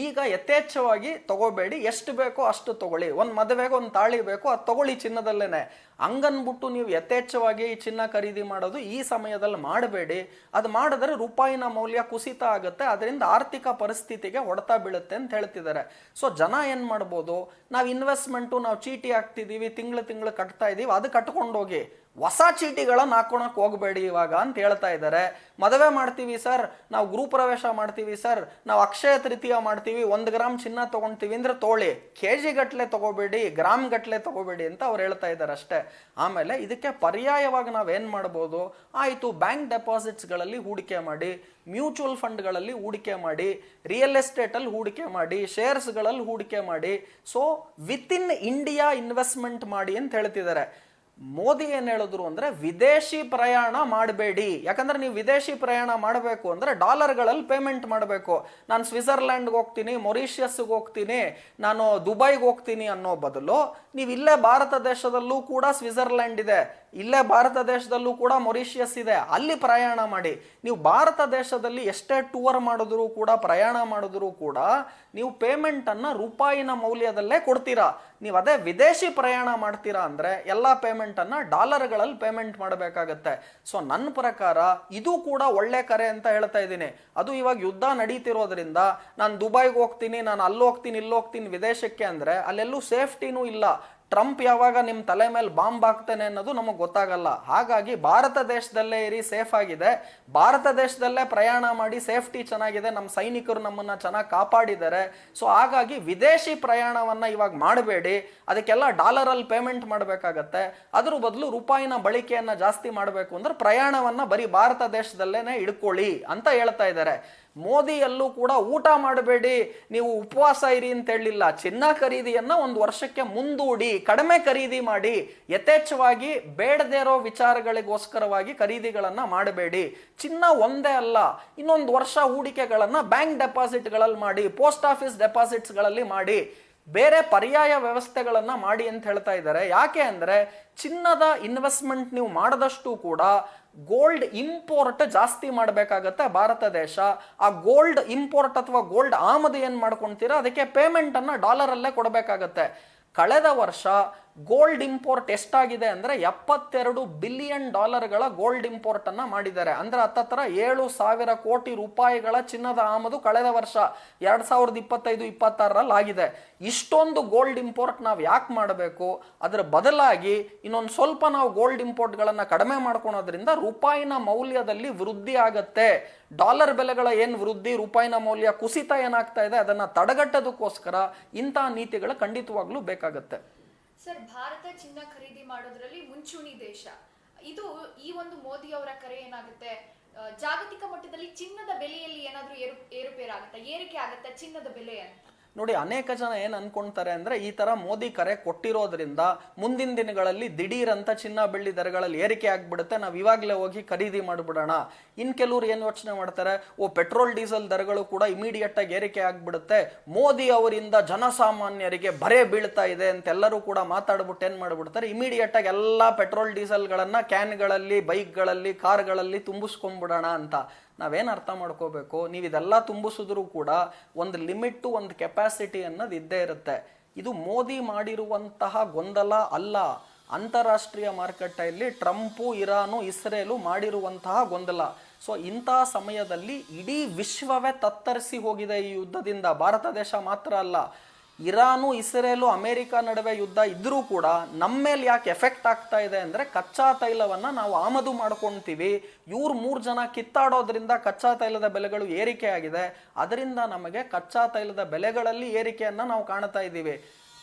ಈಗ ಯಥೇಚ್ಛವಾಗಿ ತಗೋಬೇಡಿ, ಎಷ್ಟು ಬೇಕೋ ಅಷ್ಟು ತಗೊಳ್ಳಿ. ಒಂದ್ ಮದುವೆಗೆ ಒಂದು ತಾಳಿ ಬೇಕೋ ಅದು ತಗೊಳ್ಳಿ ಚಿನ್ನದಲ್ಲೇನೆ. ಹಂಗನ್ಬಿಟ್ಟು ನೀವು ಯಥೇಚ್ಛವಾಗಿ ಈ ಚಿನ್ನ ಖರೀದಿ ಮಾಡೋದು ಈ ಸಮಯದಲ್ಲಿ ಮಾಡಬೇಡಿ. ಅದು ಮಾಡಿದ್ರೆ ರೂಪಾಯಿನ ಮೌಲ್ಯ ಕುಸಿತ ಆಗುತ್ತೆ, ಅದರಿಂದ ಆರ್ಥಿಕ ಪರಿಸ್ಥಿತಿಗೆ ಹೊಡೆತ ಬೀಳುತ್ತೆ ಅಂತ ಹೇಳ್ತಿದ್ದಾರೆ. ಸೊ ಜನ ಏನ್ ಮಾಡ್ಬೋದು, ನಾವು ಇನ್ವೆಸ್ಟ್ಮೆಂಟು, ನಾವು ಚೀಟಿ ಹಾಕ್ತಿದೀವಿ, ತಿಂಗಳು ಕಟ್ತಾ ಇದೀವಿ, ಅದು ಕಟ್ಕೊಂಡೋಗಿ ಹೊಸ ಚೀಟಿಗಳನ್ನ ಹಾಕೊಳಕ್ ಹೋಗ್ಬೇಡಿ ಇವಾಗ ಅಂತ ಹೇಳ್ತಾ ಇದ್ದಾರೆ. ಮದುವೆ ಮಾಡ್ತೀವಿ ಸರ್, ನಾವು ಗೃಹಪ್ರವೇಶ ಮಾಡ್ತೀವಿ ಸರ್, ನಾವು ಅಕ್ಷಯ ತೃತೀಯ ಮಾಡ್ತೀವಿ, 1 ಗ್ರಾಮ್ ಚಿನ್ನ ತಗೊಂತೀವಿ ಅಂದ್ರೆ ತೋಳಿ, ಕೆಜಿ ಗಟ್ಲೆ ತಗೋಬೇಡಿ, ಗ್ರಾಮ್ ಗಟ್ಲೆ ತಗೋಬೇಡಿ ಅಂತ ಅವ್ರು ಹೇಳ್ತಾ ಇದ್ದಾರೆ ಅಷ್ಟೇ. ಆಮೇಲೆ ಇದಕ್ಕೆ ಪರ್ಯಾಯವಾಗಿ ನಾವೇನ್ ಮಾಡ್ಬೋದು, ಆಯ್ತು ಬ್ಯಾಂಕ್ ಡೆಪಾಸಿಟ್ಸ್ಗಳಲ್ಲಿ ಹೂಡಿಕೆ ಮಾಡಿ, ಮ್ಯೂಚುವಲ್ ಫಂಡ್ಗಳಲ್ಲಿ ಹೂಡಿಕೆ ಮಾಡಿ, ರಿಯಲ್ ಎಸ್ಟೇಟ್ ಅಲ್ಲಿ ಹೂಡಿಕೆ ಮಾಡಿ, ಶೇರ್ಸ್ಗಳಲ್ಲಿ ಹೂಡಿಕೆ ಮಾಡಿ. So with in India investment ಮಾಡಿ ಅಂತ ಹೇಳ್ತಿದ್ದಾರೆ. ಮೋದಿ ಏನ್ ಹೇಳಿದ್ರು ಅಂದ್ರೆ ವಿದೇಶಿ ಪ್ರಯಾಣ ಮಾಡಬೇಡಿ. ಯಾಕಂದ್ರೆ ನೀವು ವಿದೇಶಿ ಪ್ರಯಾಣ ಮಾಡಬೇಕು ಅಂದ್ರೆ ಡಾಲರ್ಗಳಲ್ಲಿ ಪೇಮೆಂಟ್ ಮಾಡಬೇಕು. ನಾನು ಸ್ವಿಟ್ಜರ್ಲ್ಯಾಂಡ್ಗೆ ಹೋಗ್ತೀನಿ, ಮೊರಿಷಿಯಸ್ಗೆ ಹೋಗ್ತೀನಿ, ನಾನು ದುಬೈಗೆ ಹೋಗ್ತೀನಿ ಅನ್ನೋ ಬದಲು ನೀವು ಇಲ್ಲೇ ಭಾರತ ದೇಶದಲ್ಲೂ ಕೂಡ ಸ್ವಿಟ್ಜರ್ಲ್ಯಾಂಡ್ ಇದೆ, ಇಲ್ಲೇ ಭಾರತ ದೇಶದಲ್ಲೂ ಕೂಡ ಮೊರಿಷಿಯಸ್ ಇದೆ, ಅಲ್ಲಿ ಪ್ರಯಾಣ ಮಾಡಿ. ನೀವು ಭಾರತ ದೇಶದಲ್ಲಿ ಎಷ್ಟೇ ಟೂರ್ ಮಾಡಿದ್ರು ಕೂಡ, ಪ್ರಯಾಣ ಮಾಡಿದ್ರು ಕೂಡ ನೀವು ಪೇಮೆಂಟ್ ಅನ್ನ ರೂಪಾಯಿನ ಮೌಲ್ಯದಲ್ಲೇ ಕೊಡ್ತೀರಾ. ನೀವು ಅದೇ ವಿದೇಶಿ ಪ್ರಯಾಣ ಮಾಡ್ತೀರಾ ಅಂದ್ರೆ ಎಲ್ಲಾ ಪೇಮೆಂಟ್ ಅನ್ನ ಡಾಲರ್ಗಳಲ್ಲಿ ಪೇಮೆಂಟ್ ಮಾಡಬೇಕಾಗತ್ತೆ. ಸೊ ನನ್ನ ಪ್ರಕಾರ ಇದು ಕೂಡ ಒಳ್ಳೆ ಕರೆ ಅಂತ ಹೇಳ್ತಾ ಇದ್ದೀನಿ. ಅದು ಇವಾಗ ಯುದ್ಧ ನಡೀತಿರೋದ್ರಿಂದ ನಾನು ದುಬೈಗೆ ಹೋಗ್ತೀನಿ, ನಾನು ಅಲ್ಲಿ ಹೋಗ್ತೀನಿ, ಇಲ್ಲಿ ಹೋಗ್ತೀನಿ ವಿದೇಶಕ್ಕೆ ಅಂದ್ರೆ ಅಲ್ಲೆಲ್ಲೂ ಸೇಫ್ಟಿನೂ ಇಲ್ಲ. ಟ್ರಂಪ್ ಯಾವಾಗ ನಿಮ್ಮ ತಲೆ ಮೇಲೆ ಬಾಂಬ್ ಹಾಕ್ತಾನೆ ಅನ್ನೋದು ನಮಗೆ ಗೊತ್ತಾಗಲ್ಲ. ಹಾಗಾಗಿ ಭಾರತ ದೇಶದಲ್ಲೇ ಇರಿ, ಸೇಫ್ ಆಗಿದೆ, ಭಾರತ ದೇಶದಲ್ಲೇ ಪ್ರಯಾಣ ಮಾಡಿ, ಸೇಫ್ಟಿ ಚೆನ್ನಾಗಿದೆ, ನಮ್ಮ ಸೈನಿಕರು ನಮ್ಮನ್ನ ಚೆನ್ನಾಗಿ ಕಾಪಾಡಿದ್ದಾರೆ. ಸೊ ಹಾಗಾಗಿ ವಿದೇಶಿ ಪ್ರಯಾಣವನ್ನ ಇವಾಗ ಮಾಡಬೇಡಿ, ಅದಕ್ಕೆಲ್ಲ ಡಾಲರಲ್ಲಿ ಪೇಮೆಂಟ್ ಮಾಡಬೇಕಾಗತ್ತೆ. ಅದ್ರ ಬದಲು ರೂಪಾಯಿನ ಬಳಕೆಯನ್ನ ಜಾಸ್ತಿ ಮಾಡಬೇಕು ಅಂದ್ರೆ ಪ್ರಯಾಣವನ್ನ ಬರೀ ಭಾರತ ದೇಶದಲ್ಲೇನೆ ಇಡ್ಕೊಳ್ಳಿ ಅಂತ ಹೇಳ್ತಾ ಇದ್ದಾರೆ. ಮೋದಿಯಲ್ಲೂ ಕೂಡ ಊಟ ಮಾಡಬೇಡಿ, ನೀವು ಉಪವಾಸ ಇರಿ ಅಂತ ಹೇಳಿಲ್ಲ. ಚಿನ್ನ ಖರೀದಿಯನ್ನ 1 ವರ್ಷಕ್ಕೆ ಮುಂದೂಡಿ, ಕಡಿಮೆ ಖರೀದಿ ಮಾಡಿ, ಯಥೇಚ್ಛವಾಗಿ ಬೇಡದೇ ಇರೋ ವಿಚಾರಗಳಿಗೋಸ್ಕರವಾಗಿ ಖರೀದಿಗಳನ್ನ ಮಾಡಬೇಡಿ. ಚಿನ್ನ ಒಂದೇ ಅಲ್ಲ, ಇನ್ನೊಂದು ವರ್ಷ ಹೂಡಿಕೆಗಳನ್ನ ಬ್ಯಾಂಕ್ ಡೆಪಾಸಿಟ್ಗಳಲ್ಲಿ ಮಾಡಿ, ಪೋಸ್ಟ್ ಆಫೀಸ್ ಡೆಪಾಸಿಟ್ಸ್ಗಳಲ್ಲಿ ಮಾಡಿ, ಬೇರೆ ಪರ್ಯಾಯ ವ್ಯವಸ್ಥೆಗಳನ್ನ ಮಾಡಿ ಅಂತ ಹೇಳ್ತಾ ಇದ್ದಾರೆ. ಯಾಕೆ ಅಂದ್ರೆ ಚಿನ್ನದ ಇನ್ವೆಸ್ಟ್ಮೆಂಟ್ ನೀವು ಮಾಡದಷ್ಟು ಕೂಡ ಗೋಲ್ಡ್ ಇಂಪೋರ್ಟ್ ಜಾಸ್ತಿ ಮಾಡಬೇಕಾಗತ್ತೆ ಭಾರತ ದೇಶ. ಆ ಗೋಲ್ಡ್ ಇಂಪೋರ್ಟ್ ಅಥವಾ ಗೋಲ್ಡ್ ಆಮದು ಏನ್ ಮಾಡ್ಕೊಂತೀರಾ ಅದಕ್ಕೆ ಪೇಮೆಂಟ್ ಅನ್ನ ಡಾಲರ್ ಅಲ್ಲೇ ಕೊಡಬೇಕಾಗತ್ತೆ. ಕಳೆದ ವರ್ಷ ಗೋಲ್ಡ್ ಇಂಪೋರ್ಟ್ ಎಷ್ಟಾಗಿದೆ ಅಂದ್ರೆ $72 ಬಿಲಿಯನ್ ಗೋಲ್ಡ್ ಇಂಪೋರ್ಟ್ ಅನ್ನ ಮಾಡಿದ್ದಾರೆ. ಅಂದ್ರೆ ಹತ್ತತ್ರ 7,000 ಕೋಟಿ ರೂಪಾಯಿಗಳ ಚಿನ್ನದ ಆಮದು ಕಳೆದ ವರ್ಷ 2025-26ರಲ್ಲಿ ಆಗಿದೆ. ಇಷ್ಟೊಂದು ಗೋಲ್ಡ್ ಇಂಪೋರ್ಟ್ ನಾವು ಯಾಕೆ ಮಾಡಬೇಕು? ಅದರ ಬದಲಾಗಿ ಇನ್ನೊಂದು ಸ್ವಲ್ಪ ನಾವು ಗೋಲ್ಡ್ ಇಂಪೋರ್ಟ್ ಗಳನ್ನ ಕಡಿಮೆ ಮಾಡ್ಕೊಳೋದ್ರಿಂದ ರೂಪಾಯಿನ ಮೌಲ್ಯದಲ್ಲಿ ವೃದ್ಧಿ ಆಗತ್ತೆ. ಡಾಲರ್ ಬೆಲೆಗಳ ಏನ್ ವೃದ್ಧಿ, ರೂಪಾಯಿನ ಮೌಲ್ಯ ಕುಸಿತ ಏನಾಗ್ತಾ ಇದೆ ಅದನ್ನ ತಡೆಗಟ್ಟೋದಕ್ಕೋಸ್ಕರ ಇಂತಹ ನೀತಿಗಳು ಖಂಡಿತವಾಗ್ಲೂ ಬೇಕಾಗತ್ತೆ. ಸರ್, ಭಾರತ ಚಿನ್ನ ಖರೀದಿ ಮಾಡೋದ್ರಲ್ಲಿ ಮುಂಚೂಣಿ ದೇಶ. ಇದು ಈ ಒಂದು ಮೋದಿ ಅವರ ಕರೆ ಏನಾಗುತ್ತೆ, ಜಾಗತಿಕ ಮಟ್ಟದಲ್ಲಿ ಚಿನ್ನದ ಬೆಲೆಯಲ್ಲಿ ಏನಾದ್ರೂ ಏರುಪೇರಾಗತ್ತಾ, ಏರಿಕೆ ಆಗತ್ತಾ ಚಿನ್ನದ ಬೆಲೆ ಅಂತ? ನೋಡಿ, ಅನೇಕ ಜನ ಏನ್ ಅನ್ಕೊಂತಾರೆ ಅಂದ್ರೆ ಈ ತರ ಮೋದಿ ಕರೆ ಕೊಟ್ಟಿರೋದ್ರಿಂದ ಮುಂದಿನ ದಿನಗಳಲ್ಲಿ ದಿಢೀರ್ ಅಂತ ಚಿನ್ನ ಬೆಳ್ಳಿ ದರಗಳಲ್ಲಿ ಏರಿಕೆ ಆಗ್ಬಿಡುತ್ತೆ, ನಾವ್ ಇವಾಗ್ಲೇ ಹೋಗಿ ಖರೀದಿ ಮಾಡ್ಬಿಡೋಣ. ಇನ್ ಕೆಲವ್ರು ಏನ್ ಯೋಚನೆ ಮಾಡ್ತಾರೆ, ಪೆಟ್ರೋಲ್ ಡೀಸೆಲ್ ದರಗಳು ಕೂಡ ಇಮಿಡಿಯೇಟ್ ಆಗಿ ಏರಿಕೆ ಆಗ್ಬಿಡುತ್ತೆ, ಮೋದಿ ಅವರಿಂದ ಜನಸಾಮಾನ್ಯರಿಗೆ ಬರೆ ಬೀಳ್ತಾ ಇದೆ ಅಂತ ಎಲ್ಲರೂ ಕೂಡ ಮಾತಾಡ್ಬಿಟ್ಟು ಏನ್ ಮಾಡ್ಬಿಡ್ತಾರೆ, ಇಮಿಡಿಯೇಟ್ ಆಗಿ ಎಲ್ಲಾ ಪೆಟ್ರೋಲ್ ಡೀಸೆಲ್ಗಳನ್ನ ಕ್ಯಾನ್ಗಳಲ್ಲಿ, ಬೈಕ್ಗಳಲ್ಲಿ, ಕಾರ್ಗಳಲ್ಲಿ ತುಂಬಿಸ್ಕೊಂಡ್ಬಿಡೋಣ ಅಂತ. ನಾವೇನು ಅರ್ಥ ಮಾಡ್ಕೋಬೇಕು, ನೀವು ಇದೆಲ್ಲ ತುಂಬಿಸಿದ್ರು ಕೂಡ ಒಂದು ಲಿಮಿಟ್, ಒಂದು ಕೆಪಾಸಿಟಿ ಅನ್ನೋದು ಇದ್ದೇ ಇರುತ್ತೆ. ಇದು ಮೋದಿ ಮಾಡಿರುವಂತಹ ಗೊಂದಲ ಅಲ್ಲ, ಅಂತಾರಾಷ್ಟ್ರೀಯ ಮಾರುಕಟ್ಟೆಯಲ್ಲಿ ಟ್ರಂಪು, ಇರಾನು, ಇಸ್ರೇಲು ಮಾಡಿರುವಂತಹ ಗೊಂದಲ. ಸೊ ಇಂತಹ ಸಮಯದಲ್ಲಿ ಇಡೀ ವಿಶ್ವವೇ ತತ್ತರಿಸಿ ಹೋಗಿದೆ ಈ ಯುದ್ಧದಿಂದ. ಭಾರತ ದೇಶ ಮಾತ್ರ ಅಲ್ಲ, ಇರಾನು, ಇಸ್ರೇಲು, ಅಮೆರಿಕ ನಡುವೆ ಯುದ್ಧ ಇದ್ರೂ ಕೂಡ ನಮ್ಮ ಮೇಲೆ ಯಾಕೆ ಎಫೆಕ್ಟ್ ಆಗ್ತಾ ಇದೆ ಅಂದ್ರೆ, ಕಚ್ಚಾ ತೈಲವನ್ನ ನಾವು ಆಮದು ಮಾಡ್ಕೊಂತೀವಿ, ಇವ್ರು 3 ಜನ ಕಿತ್ತಾಡೋದ್ರಿಂದ ಕಚ್ಚಾ ತೈಲದ ಬೆಲೆಗಳು ಏರಿಕೆ ಆಗಿದೆ. ಅದರಿಂದ ನಮಗೆ ಕಚ್ಚಾ ತೈಲದ ಬೆಲೆಗಳಲ್ಲಿ ಏರಿಕೆಯನ್ನ ನಾವು ಕಾಣ್ತಾ ಇದ್ದೀವಿ.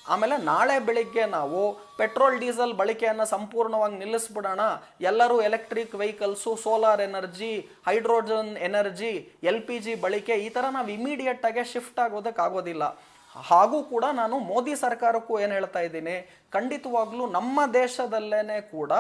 ಆಮೇಲೆ ನಾಳೆ ಬೆಳಿಗ್ಗೆ ನಾವು ಪೆಟ್ರೋಲ್ ಡೀಸೆಲ್ ಬಳಕೆಯನ್ನು ಸಂಪೂರ್ಣವಾಗಿ ನಿಲ್ಲಿಸ್ಬಿಡೋಣ, ಎಲ್ಲರೂ electric vehicles, solar energy, hydrogen energy, LPG ಬಳಕೆ, ಈ ಥರ ನಾವು ಇಮಿಡಿಯೇಟ್ ಆಗಿ ಶಿಫ್ಟ್ ಆಗೋದಕ್ಕಾಗೋದಿಲ್ಲ. ಹಾಗೂ ಕೂಡ ನಾನು ಮೋದಿ ಸರ್ಕಾರಕ್ಕೂ ಏನು ಹೇಳ್ತಾ ಇದ್ದೀನಿ, ಖಂಡಿತವಾಗ್ಲೂ ನಮ್ಮ ದೇಶದಲ್ಲೇನೆ ಕೂಡ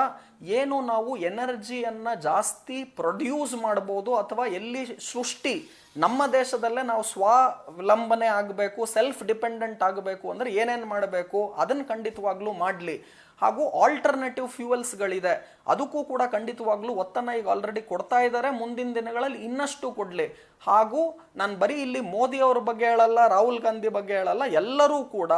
ಏನು ನಾವು ಎನರ್ಜಿಯನ್ನ ಜಾಸ್ತಿ ಪ್ರೊಡ್ಯೂಸ್ ಮಾಡ್ಬೋದು, ಅಥವಾ ಎಲ್ಲಿ ಸೃಷ್ಟಿ ನಮ್ಮ ದೇಶದಲ್ಲೇ ನಾವು ಸ್ವಾವಲಂಬನೆ ಆಗಬೇಕು, ಸೆಲ್ಫ್ ಡಿಪೆಂಡೆಂಟ್ ಆಗಬೇಕು ಅಂದ್ರೆ ಏನೇನು ಮಾಡಬೇಕು ಅದನ್ನು ಖಂಡಿತವಾಗ್ಲೂ ಮಾಡಲಿ. ಹಾಗೂ ಆಲ್ಟರ್ನೇಟಿವ್ ಫ್ಯೂಯಲ್ಸ್ಗಳಿದೆ, ಅದಕ್ಕೂ ಕೂಡ ಖಂಡಿತವಾಗ್ಲೂ ಒತ್ತನ್ನು ಈಗ ಆಲ್ರೆಡಿ ಕೊಡ್ತಾ ಇದ್ದಾರೆ, ಮುಂದಿನ ದಿನಗಳಲ್ಲಿ ಇನ್ನಷ್ಟು ಕೊಡಲಿ. ಹಾಗೂ ನಾನು ಬರೀ ಇಲ್ಲಿ ಮೋದಿ ಅವ್ರ ಬಗ್ಗೆ ಹೇಳಲ್ಲ, ರಾಹುಲ್ ಗಾಂಧಿ ಬಗ್ಗೆ ಹೇಳಲ್ಲ, ಎಲ್ಲರೂ ಕೂಡ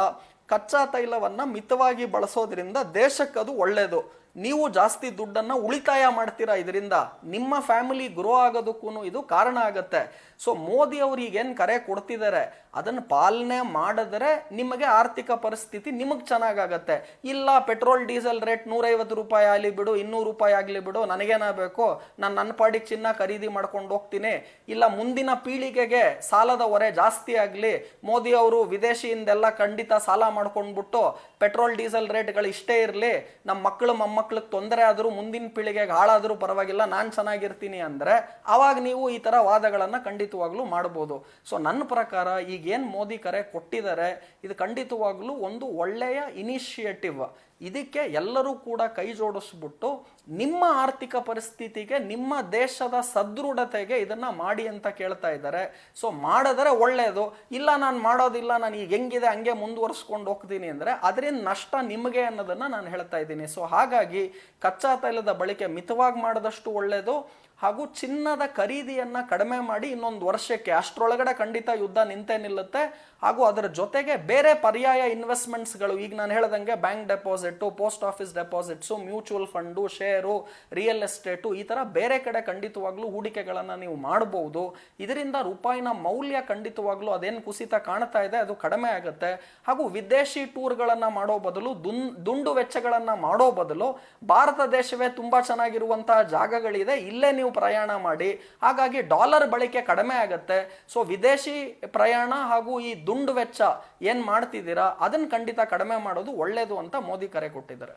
ಕಚ್ಚಾ ತೈಲವನ್ನು ಮಿತವಾಗಿ ಬಳಸೋದ್ರಿಂದ ದೇಶಕ್ಕೆ ಅದು ಒಳ್ಳೆಯದು. ನೀವು ಜಾಸ್ತಿ ದುಡ್ಡನ್ನು ಉಳಿತಾಯ ಮಾಡ್ತೀರಾ, ಇದರಿಂದ ನಿಮ್ಮ ಫ್ಯಾಮಿಲಿ ಗ್ರೋ ಆಗೋದಕ್ಕೂ ಇದು ಕಾರಣ ಆಗತ್ತೆ. ಸೊ ಮೋದಿ ಅವರು ಈಗೇನು ಕರೆ ಕೊಡ್ತಿದ್ದಾರೆ ಅದನ್ನು ಪಾಲನೆ ಮಾಡಿದ್ರೆ ನಿಮಗೆ ಆರ್ಥಿಕ ಪರಿಸ್ಥಿತಿ ನಿಮಗೆ ಚೆನ್ನಾಗಾಗತ್ತೆ. ಇಲ್ಲ, ಪೆಟ್ರೋಲ್ ಡೀಸೆಲ್ ರೇಟ್ 150 ರೂಪಾಯಿ ಆಗಲಿ ಬಿಡು, 200 ರೂಪಾಯಿ ಆಗಲಿ ಬಿಡು, ನನಗೇನ ಬೇಕು, ನಾನು ನನ್ನ ಪಾಡಿಗೆ ಚಿನ್ನ ಖರೀದಿ ಮಾಡ್ಕೊಂಡು ಹೋಗ್ತೀನಿ, ಇಲ್ಲ ಮುಂದಿನ ಪೀಳಿಗೆಗೆ ಸಾಲದ ಹೊರೆ ಜಾಸ್ತಿ ಆಗಲಿ, ಮೋದಿ ಅವರು ವಿದೇಶಿಯಿಂದೆಲ್ಲ ಖಂಡಿತ ಸಾಲ ಮಾಡ್ಕೊಂಡ್ಬಿಟ್ಟು ಪೆಟ್ರೋಲ್ ಡೀಸೆಲ್ ರೇಟ್ಗಳು ಇಷ್ಟೇ ಇರಲಿ, ನಮ್ಮ ಮಕ್ಕಳು ಮೊಮ್ಮಕ್ಕಳಿಗೆ ತೊಂದರೆ ಆದರೂ ಮುಂದಿನ ಪೀಳಿಗೆಗೆ ಹಾಳಾದರೂ ಪರವಾಗಿಲ್ಲ, ನಾನು ಚೆನ್ನಾಗಿರ್ತೀನಿ ಅಂದರೆ ಆವಾಗ ನೀವು ಈ ಥರ ವಾದಗಳನ್ನು ಖಂಡಿತವಾಗ್ಲೂ ಮಾಡ್ಬೋದು. ಸೊ ನನ್ನ ಪ್ರಕಾರ ಈಗೇನು ಮೋದಿ ಕರೆ ಕೊಟ್ಟಿದ್ದಾರೆ ಇದು ಖಂಡಿತವಾಗ್ಲೂ ಒಂದು ಒಳ್ಳೆಯ ಇನಿಷಿಯೇಟಿವ್. ಇದಕ್ಕೆ ಎಲ್ಲರೂ ಕೂಡ ಕೈ ಜೋಡಿಸ್ಬಿಟ್ಟು ನಿಮ್ಮ ಆರ್ಥಿಕ ಪರಿಸ್ಥಿತಿಗೆ, ನಿಮ್ಮ ದೇಶದ ಸದೃಢತೆಗೆ ಇದನ್ನ ಮಾಡಿ ಅಂತ ಕೇಳ್ತಾ ಇದ್ದಾರೆ. ಸೊ ಮಾಡಿದ್ರೆ ಒಳ್ಳೆಯದು, ಇಲ್ಲ ನಾನು ಮಾಡೋದಿಲ್ಲ, ನಾನು ಈಗ ಹೆಂಗಿದೆ ಹಂಗೆ ಮುಂದುವರಿಸ್ಕೊಂಡು ಹೋಗ್ತೀನಿ ಅಂದರೆ ಅದರಿಂದ ನಷ್ಟ ನಿಮಗೆ ಅನ್ನೋದನ್ನ ನಾನು ಹೇಳ್ತಾ ಇದ್ದೀನಿ. ಸೊ ಹಾಗಾಗಿ ಕಚ್ಚಾ ತೈಲದ ಬಳಕೆ ಮಿತವಾಗಿ ಮಾಡಿದಷ್ಟು ಒಳ್ಳೆಯದು. ಹಾಗೂ ಚಿನ್ನದ ಖರೀದಿಯನ್ನ ಕಡಿಮೆ ಮಾಡಿ ಇನ್ನೊಂದು ವರ್ಷಕ್ಕೆ ಅಷ್ಟರೊಳಗಡೆ ಖಂಡಿತ ಯುದ್ಧ ನಿಂತೇ ನಿಲ್ಲುತ್ತೆ. ಹಾಗೂ ಅದರ ಜೊತೆಗೆ ಬೇರೆ ಪರ್ಯಾಯ ಇನ್ವೆಸ್ಟ್ಮೆಂಟ್ಸ್ಗಳು, ಈಗ ನಾನು ಹೇಳ್ದಂಗೆ bank deposit, post office deposits, mutual fund, share, real estate, ಈ ಥರ ಬೇರೆ ಕಡೆ ಖಂಡಿತವಾಗ್ಲೂ ಹೂಡಿಕೆಗಳನ್ನು ನೀವು ಮಾಡಬಹುದು. ಇದರಿಂದ ರೂಪಾಯಿನ ಮೌಲ್ಯ ಖಂಡಿತವಾಗ್ಲೂ ಅದೇನು ಕುಸಿತ ಕಾಣ್ತಾ ಇದೆ ಅದು ಕಡಿಮೆ ಆಗುತ್ತೆ. ಹಾಗೂ ವಿದೇಶಿ ಟೂರ್ಗಳನ್ನು ಮಾಡೋ ಬದಲು, ದುಂಡು ವೆಚ್ಚಗಳನ್ನು ಮಾಡೋ ಬದಲು ಭಾರತ ದೇಶವೇ ತುಂಬಾ ಚೆನ್ನಾಗಿರುವಂತಹ ಜಾಗಗಳಿದೆ, ಇಲ್ಲೇ ನೀವು ಪ್ರಯಾಣ ಮಾಡಿ. ಹಾಗಾಗಿ ಡಾಲರ್ ಬಳಕೆ ಕಡಿಮೆ ಆಗುತ್ತೆ. ಸೊ ವಿದೇಶಿ ಪ್ರಯಾಣ ಹಾಗೂ ಈ ದುಂಡು ವೆಚ್ಚ ಏನ್ ಮಾಡ್ತಿದ್ದೀರಾ ಅದನ್ನ ಖಂಡಿತ ಕಡಿಮೆ ಮಾಡೋದು ಒಳ್ಳೇದು ಅಂತ ಮೋದಿ ಕರೆ ಕೊಟ್ಟಿದ್ದಾರೆ.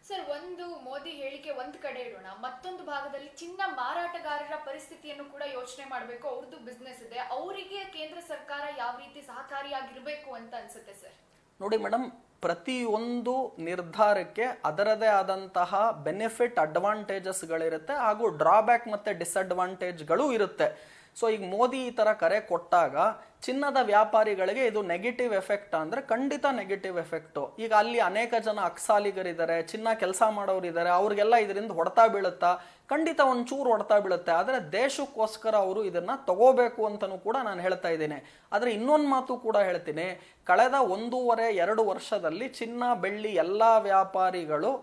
ಸರ್, ಒಂದು ಮೋದಿ ಹೇಳಿಕೆ ಒಂದ್ ಕಡೆ ಇಡೋಣ, ಮತ್ತೊಂದು ಭಾಗದಲ್ಲಿ ಚಿನ್ನ ಮಾರಾಟಗಾರರ ಪರಿಸ್ಥಿತಿಯನ್ನು ಕೂಡ ಯೋಚನೆ ಮಾಡಬೇಕು. ಅವ್ರದ್ದು ಬಿಸ್ನೆಸ್ ಇದೆ, ಅವರಿಗೆ ಕೇಂದ್ರ ಸರ್ಕಾರ ಯಾವ ರೀತಿ ಸಹಕಾರಿಯಾಗಿರ್ಬೇಕು ಅಂತ ಅನ್ಸುತ್ತೆ ಸರ್? ನೋಡಿ ಮೇಡಮ್, ಪ್ರತಿಯೊಂದು ನಿರ್ಧಾರಕ್ಕೆ ಅದರದೇ ಆದಂತಹ ಬೆನಿಫಿಟ್, ಅಡ್ವಾಂಟೇಜಸ್ಗಳಿರುತ್ತೆ, ಹಾಗೂ ಡ್ರಾಬ್ಯಾಕ್ ಮತ್ತೆ ಡಿಸ್ಅಡ್ವಾಂಟೇಜ್ಗಳು ಇರುತ್ತೆ. ಸೊ ಈಗ ಮೋದಿ ಈ ತರ ಕರೆ ಕೊಟ್ಟಾಗ ಚಿನ್ನದ ವ್ಯಾಪಾರಿಗಳಿಗೆ ಇದು ನೆಗೆಟಿವ್ ಎಫೆಕ್ಟ್ ಅಂದ್ರೆ ಖಂಡಿತ ನೆಗೆಟಿವ್ ಎಫೆಕ್ಟು. ಈಗ ಅಲ್ಲಿ ಅನೇಕ ಜನ ಅಕ್ಸಾಲಿಗರಿದ್ದಾರೆ, ಚಿನ್ನ ಕೆಲಸ ಮಾಡೋರಿದ್ದಾರೆ, ಅವ್ರಿಗೆಲ್ಲ ಇದರಿಂದ ಹೊಡೆತ ಬೀಳುತ್ತಾ? ಖಂಡಿತ ಒಂಚೂರು ಹೊಡೆತ ಬೀಳುತ್ತೆ. ಆದರೆ ದೇಶಕ್ಕೋಸ್ಕರ ಅವರು ಇದನ್ನ ತಗೋಬೇಕು ಅಂತಲೂ ಕೂಡ ನಾನು ಹೇಳ್ತಾ ಇದ್ದೀನಿ. ಆದರೆ ಇನ್ನೊಂದು ಮಾತು ಕೂಡ ಹೇಳ್ತೀನಿ, ಕಳೆದ 1.5-2 ವರ್ಷದಲ್ಲಿ ಚಿನ್ನ ಬೆಳ್ಳಿ ಎಲ್ಲ ವ್ಯಾಪಾರಿಗಳು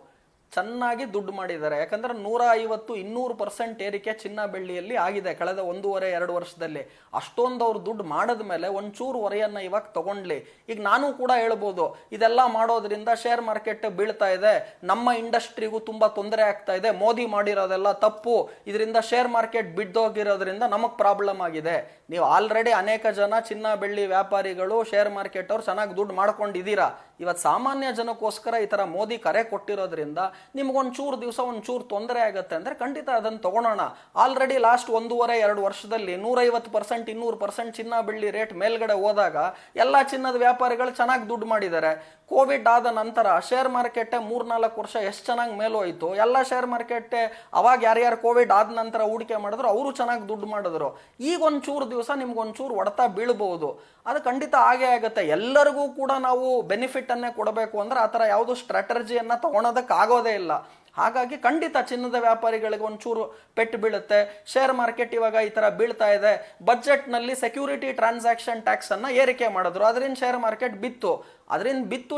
ಚೆನ್ನಾಗಿ ದುಡ್ಡು ಮಾಡಿದ್ದಾರೆ. ಯಾಕಂದ್ರೆ 150-200% ಏರಿಕೆ ಚಿನ್ನ ಬೆಳ್ಳಿಯಲ್ಲಿ ಆಗಿದೆ ಕಳೆದ 1.5-2 ವರ್ಷದಲ್ಲಿ. ಅಷ್ಟೊಂದು ಅವ್ರು ದುಡ್ಡು ಮಾಡದ ಮೇಲೆ ಒಂಚೂರು ಹೊರೆಯನ್ನ ಇವಾಗ ತಗೊಂಡ್ಲಿ. ಈಗ ನಾನು ಕೂಡ ಹೇಳ್ಬೋದು, ಇದೆಲ್ಲ ಮಾಡೋದ್ರಿಂದ ಶೇರ್ ಮಾರ್ಕೆಟ್ ಬೀಳ್ತಾ ಇದೆ, ನಮ್ಮ ಇಂಡಸ್ಟ್ರಿಗೂ ತುಂಬಾ ತೊಂದರೆ ಆಗ್ತಾ ಇದೆ, ಮೋದಿ ಮಾಡಿರೋದೆಲ್ಲ ತಪ್ಪು, ಇದರಿಂದ ಶೇರ್ ಮಾರ್ಕೆಟ್ ಬಿದ್ದೋಗಿರೋದ್ರಿಂದ ನಮಗ್ ಪ್ರಾಬ್ಲಮ್ ಆಗಿದೆ. ನೀವು ಆಲ್ರೆಡಿ ಅನೇಕ ಜನ ಚಿನ್ನ ಬೆಳ್ಳಿ ವ್ಯಾಪಾರಿಗಳು, ಶೇರ್ ಮಾರ್ಕೆಟ್ ಅವ್ರು ಚೆನ್ನಾಗಿ ದುಡ್ಡು ಮಾಡ್ಕೊಂಡಿದ್ದೀರಾ. ಇವತ್ತು ಸಾಮಾನ್ಯ ಜನಕ್ಕೋಸ್ಕರ ಈ ತರ ಮೋದಿ ಕರೆ ಕೊಟ್ಟಿರೋದ್ರಿಂದ ನಿಮ್ಗೊಂಚೂರು ದಿವಸ ಒಂಚೂರು ತೊಂದರೆ ಆಗತ್ತೆ ಅಂದ್ರೆ ಖಂಡಿತ ಅದನ್ನ ತಗೊಳೋಣ. ಆಲ್ರೆಡಿ ಲಾಸ್ಟ್ 1.5-2 ವರ್ಷದಲ್ಲಿ 150%, 200% ಚಿನ್ನ ಬೆಳ್ಳಿ ರೇಟ್ ಮೇಲ್ಗಡೆ ಹೋದಾಗ ಎಲ್ಲಾ ಚಿನ್ನದ ವ್ಯಾಪಾರಿಗಳು ಚೆನ್ನಾಗಿ ದುಡ್ಡು ಮಾಡಿದ್ದಾರೆ. ಕೋವಿಡ್ ಆದ ನಂತರ ಶೇರ್ ಮಾರ್ಕೆಟ್ 3-4 ವರ್ಷ ಎಷ್ಟು ಚೆನ್ನಾಗಿ ಮೇಲೋಯ್ತು. ಎಲ್ಲ ಶೇರ್ ಮಾರ್ಕೆಟ್ ಅವಾಗ ಯಾರ್ಯಾರು ಕೋವಿಡ್ ಆದ ನಂತರ ಹೂಡಿಕೆ ಮಾಡಿದ್ರು ಅವರು ಚೆನ್ನಾಗಿ ದುಡ್ಡು ಮಾಡಿದ್ರು. ಈಗ ಒಂಚೂರು ದಿವಸ ನಿಮ್ಗೊಂಚೂರು ಹೊಡೆತ ಬೀಳ್ಬಹುದು. ಅದು ಖಂಡಿತ ಆಗೇ ಆಗುತ್ತೆ. ಎಲ್ಲರಿಗೂ ಕೂಡ ನಾವು ಬೆನಿಫಿಟ್ ಅನ್ನೇ ಕೊಡಬೇಕು ಅಂದ್ರೆ ಆ ಥರ ಯಾವುದು ಸ್ಟ್ರಾಟಜಿಯನ್ನ ತಗೊಳೋದಕ್ಕೆ ಆಗೋದೇ ಇಲ್ಲ. ಹಾಗಾಗಿ ಖಂಡಿತ ಚಿನ್ನದ ವ್ಯಾಪಾರಿಗಳಿಗೆ ಒಂಚೂರು ಪೆಟ್ಟು ಬೀಳುತ್ತೆ. ಶೇರ್ ಮಾರ್ಕೆಟ್ ಇವಾಗ ಈ ತರ ಬೀಳ್ತಾ ಇದೆ. ಬಜೆಟ್ ನಲ್ಲಿ ಸೆಕ್ಯೂರಿಟಿ ಟ್ರಾನ್ಸಾಕ್ಷನ್ ಟ್ಯಾಕ್ಸ್ ಅನ್ನ ಏರಿಕೆ ಮಾಡಿದ್ರು, ಅದರಿಂದ ಶೇರ್ ಮಾರ್ಕೆಟ್ ಬಿತ್ತು.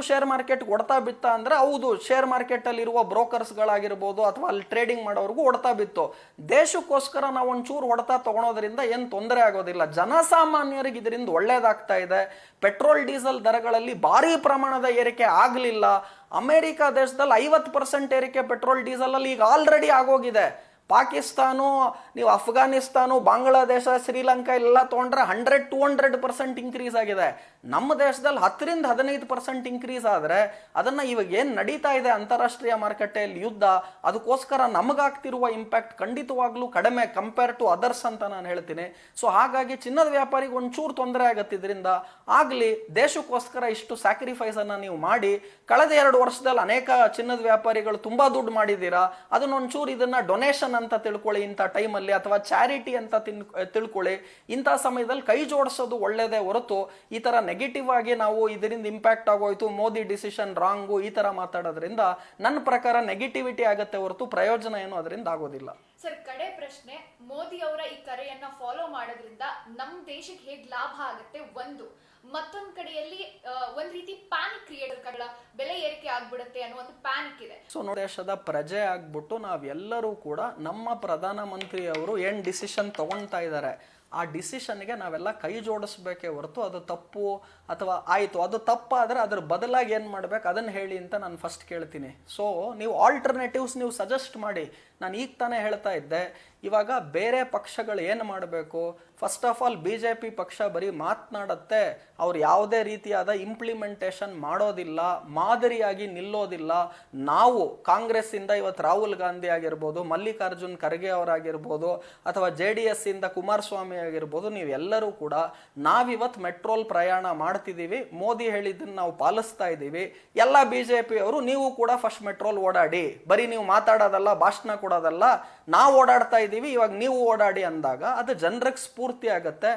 ಶೇರ್ ಮಾರ್ಕೆಟ್ ಹೊಡ್ತಾ ಬಿತ್ತ ಅಂದ್ರೆ ಹೌದು, ಶೇರ್ ಮಾರ್ಕೆಟ್ ಅಲ್ಲಿ ಇರುವ ಬ್ರೋಕರ್ಸ್ ಗಳಾಗಿರ್ಬೋದು ಅಥವಾ ಅಲ್ಲಿ ಟ್ರೇಡಿಂಗ್ ಮಾಡೋರ್ಗೂ ಹೊಡ್ತಾ ಬಿತ್ತು. ದೇಶಕ್ಕೋಸ್ಕರ ನಾವು ಒಂಚೂರು ಹೊಡ್ತಾ ತಗೊಳೋದ್ರಿಂದ ಏನ್ ತೊಂದರೆ ಆಗೋದಿಲ್ಲ. ಜನಸಾಮಾನ್ಯರಿಗೆ ಇದರಿಂದ ಒಳ್ಳೇದಾಗ್ತಾ ಇದೆ. ಪೆಟ್ರೋಲ್ ಡೀಸೆಲ್ ದರಗಳಲ್ಲಿ ಭಾರಿ ಪ್ರಮಾಣದ ಏರಿಕೆ ಆಗ್ಲಿಲ್ಲ. ಅಮೆರಿಕ ದೇಶದಲ್ಲಿ 50% ಏರಿಕೆ ಪೆಟ್ರೋಲ್ ಡೀಸೆಲ್ ಅಲ್ಲಿ ಈಗ ಆಲ್ರೆಡಿ ಆಗೋಗಿದೆ. ಪಾಕಿಸ್ತಾನ, ನೀವು ಅಫ್ಘಾನಿಸ್ತಾನ, ಬಾಂಗ್ಲಾದೇಶ, ಶ್ರೀಲಂಕಾ ಎಲ್ಲ ತಗೊಂಡ್ರೆ 100-200% ಇನ್ಕ್ರೀಸ್ ಆಗಿದೆ. ನಮ್ಮ ದೇಶದಲ್ಲಿ 10-15% ಇನ್ಕ್ರೀಸ್ ಆದ್ರೆ ಅದನ್ನ ಇವಾಗ ಏನ್ ನಡೀತಾ ಇದೆ ಅಂತಾರಾಷ್ಟ್ರೀಯ ಮಾರುಕಟ್ಟೆಯಲ್ಲಿ ಯುದ್ಧ, ಅದಕ್ಕೋಸ್ಕರ ನಮಗಾಗ್ತಿರುವ ಇಂಪ್ಯಾಕ್ಟ್ ಖಂಡಿತವಾಗ್ಲೂ ಕಡಿಮೆ ಕಂಪೇರ್ ಟು ಅದರ್ಸ್ ಅಂತ ನಾನು ಹೇಳ್ತೀನಿ. ಸೊ ಹಾಗಾಗಿ ಚಿನ್ನದ ವ್ಯಾಪಾರಿಗೆ ಒಂಚೂರು ತೊಂದರೆ ಆಗತ್ತಿದ್ರಿಂದ ಆಗ್ಲಿ, ದೇಶಕ್ಕೋಸ್ಕರ ಇಷ್ಟು ಸ್ಯಾಕ್ರಿಫೈಸ್ ಅನ್ನ ನೀವು ಮಾಡಿ ಕಳೆದ 2 ವರ್ಷದಲ್ಲಿ ಅನೇಕ ಚಿನ್ನದ ವ್ಯಾಪಾರಿಗಳು ತುಂಬಾ ದುಡ್ಡು ಮಾಡಿದ್ದೀರಾ. ಅದನ್ನ ಒಂಚೂರು ಇದನ್ನ ಡೊನೇಷನ್ ಅಂತ ತಿಳ್ಕೊಳ್ಳಿ ಇಂಥ ಟೈಮಲ್ಲಿ, ಅಥವಾ ಚಾರಿಟಿ ಅಂತ ತಿಳ್ಕೊಳ್ಳಿ. ಇಂಥ ಸಮಯದಲ್ಲಿ ಕೈ ಜೋಡಿಸೋದು ಒಳ್ಳೇದೇ ಹೊರತು ಈ ತರ ನೆಗೆಟಿವ್ ಆಗಿ ನಾವು ಇದರಿಂದ ಇಂಪ್ಯಾಕ್ಟ್ ಆಗೋಯ್ತು, ಮೋದಿ ಡಿಸಿಷನ್ ರಾಂಗು ಈ ತರ ಮಾತಾಡೋದ್ರಿಂದ ನನ್ನ ಪ್ರಕಾರ ನೆಗೆಟಿವಿಟಿ ಆಗತ್ತೆ ಹೊರತು ಪ್ರಯೋಜನ ಏನು ಅದರಿಂದ ಆಗೋದಿಲ್ಲ. ಸರ್, ಕಡೆ ಪ್ರಶ್ನೆ, ಮೋದಿ ಅವರ ಈ ಕರೆಯನ್ನ ಫಾಲೋ ಮಾಡೋದ್ರಿಂದ ನಮ್ ದೇಶಕ್ಕೆ ಹೇಗ್ ಲಾಭ ಆಗುತ್ತೆ ಒಂದು, ಮತ್ತೊಂದ್ ಕಡೆಯಲ್ಲಿ ಒಂದ್ ರೀತಿ ಪ್ಯಾನಿಕ್ ಕ್ರಿಯೇಟರ್ ಬೆಲೆ ಏರಿಕೆ ಆಗ್ಬಿಡುತ್ತೆ ಅನ್ನೋ ಒಂದು ಪ್ಯಾನಿಕ್ ಇದೆ. ಸೊ ದೇಶದ ಪ್ರಜೆ ಆಗ್ಬಿಟ್ಟು ನಾವೆಲ್ಲರೂ ಕೂಡ ನಮ್ಮ ಪ್ರಧಾನ ಮಂತ್ರಿ ಅವರು ಏನ್ ಡಿಸಿಷನ್ ತಗೊಳ್ತಾ ಇದ್ದಾರೆ ಆ ಡಿಸಿಷನ್ಗೆ ನಾವೆಲ್ಲ ಕೈ ಜೋಡಿಸ್ಬೇಕೇ ಹೊರತು ಅದು ತಪ್ಪು ಅಥವಾ ಆಯಿತು ಅದು ತಪ್ಪಾದರೆ ಅದ್ರ ಬದಲಾಗಿ ಏನು ಮಾಡ್ಬೇಕು ಅದನ್ನು ಹೇಳಿ ಅಂತ ನಾನು ಫಸ್ಟ್ ಕೇಳ್ತೀನಿ. ಸೊ ನೀವು ಆಲ್ಟರ್ನೇಟಿವ್ಸ್ ನೀವು ಸಜೆಸ್ಟ್ ಮಾಡಿ. ನಾನು ಈಗ ತಾನೇ ಹೇಳ್ತಾ ಇದ್ದೆ, ಇವಾಗ ಬೇರೆ ಪಕ್ಷಗಳು ಏನು ಮಾಡಬೇಕು, ಫಸ್ಟ್ ಆಫ್ ಆಲ್ BJP ಪಕ್ಷ ಬರೀ ಮಾತನಾಡತ್ತೆ, ಅವ್ರು ಯಾವುದೇ ರೀತಿಯಾದ ಇಂಪ್ಲಿಮೆಂಟೇಷನ್ ಮಾಡೋದಿಲ್ಲ, ಮಾದರಿಯಾಗಿ ನಿಲ್ಲೋದಿಲ್ಲ. ನಾವು ಕಾಂಗ್ರೆಸ್ ಇಂದ ಇವತ್ತು ರಾಹುಲ್ ಗಾಂಧಿ ಆಗಿರ್ಬೋದು, ಮಲ್ಲಿಕಾರ್ಜುನ್ ಖರ್ಗೆ ಅವರಾಗಿರ್ಬೋದು, ಅಥವಾ JDS ಇಂದ ಕುಮಾರಸ್ವಾಮಿ ಆಗಿರ್ಬೋದು, ನೀವೆಲ್ಲರೂ ಕೂಡ ನಾವಿವತ್ತು ಮೆಟ್ರೋಲ್ ಪ್ರಯಾಣ ಮಾಡ್ತಿದ್ದೀವಿ, ಮೋದಿ ಹೇಳಿದ್ದನ್ನು ನಾವು ಪಾಲಿಸ್ತಾ ಇದ್ದೀವಿ. ಎಲ್ಲ BJP ಅವರು ನೀವು ಕೂಡ ಫಸ್ಟ್ ಮೆಟ್ರೋಲ್ ಓಡಾಡಿ, ಬರೀ ನೀವು ಮಾತಾಡೋದಲ್ಲ ಭಾಷಣ ಕೊಡೋದಲ್ಲ, ನಾವು ಓಡಾಡ್ತಾ ಇದ್ದೀವಿ, ಇವಾಗ ನೀವು ಓಡಾಡಿ ಅಂದಾಗ ಅದು ಜನರಿಗೆ ಸ್ಫೂರ್ತಿ ಆಗತ್ತೆ,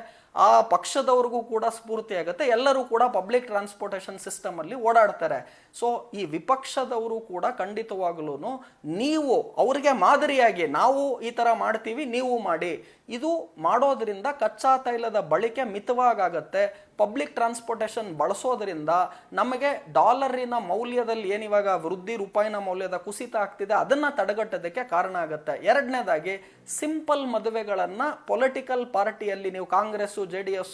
ಆ ಪಕ್ಷದವ್ರಿಗೂ ಕೂಡ ಸ್ಫೂರ್ತಿ ಆಗುತ್ತೆ, ಎಲ್ಲರೂ ಕೂಡ ಪಬ್ಲಿಕ್ ಟ್ರಾನ್ಸ್ಪೋರ್ಟೇಷನ್ ಸಿಸ್ಟಮ್ ಅಲ್ಲಿ ಓಡಾಡ್ತಾರೆ. ಸೊ ಈ ವಿಪಕ್ಷದವರು ಕೂಡ ಖಂಡಿತವಾಗ್ಲೂ ನೀವು ಅವ್ರಿಗೆ ಮಾದರಿಯಾಗಿ ನಾವು ಈ ತರ ಮಾಡ್ತೀವಿ ನೀವು ಮಾಡಿ, ಇದು ಮಾಡೋದ್ರಿಂದ ಕಚ್ಚಾ ತೈಲದ ಬಳಕೆ ಮಿತವಾಗತ್ತೆ. ಪಬ್ಲಿಕ್ ಟ್ರಾನ್ಸ್ಪೋರ್ಟೇಷನ್ ಬಳಸೋದ್ರಿಂದ ನಮಗೆ ಡಾಲರಿನ ಮೌಲ್ಯದಲ್ಲಿ ಏನಿವಾಗ ವೃದ್ಧಿ, ರೂಪಾಯಿನ ಮೌಲ್ಯದ ಕುಸಿತ ಆಗ್ತಿದೆ, ಅದನ್ನ ತಡೆಗಟ್ಟೋದಕ್ಕೆ ಕಾರಣ ಆಗುತ್ತೆ. ಎರಡನೇದಾಗಿ ಸಿಂಪಲ್ ಮದುವೆಗಳನ್ನ ಪೊಲಿಟಿಕಲ್ ಪಾರ್ಟಿಯಲ್ಲಿ ನೀವು ಕಾಂಗ್ರೆಸ್, JDS,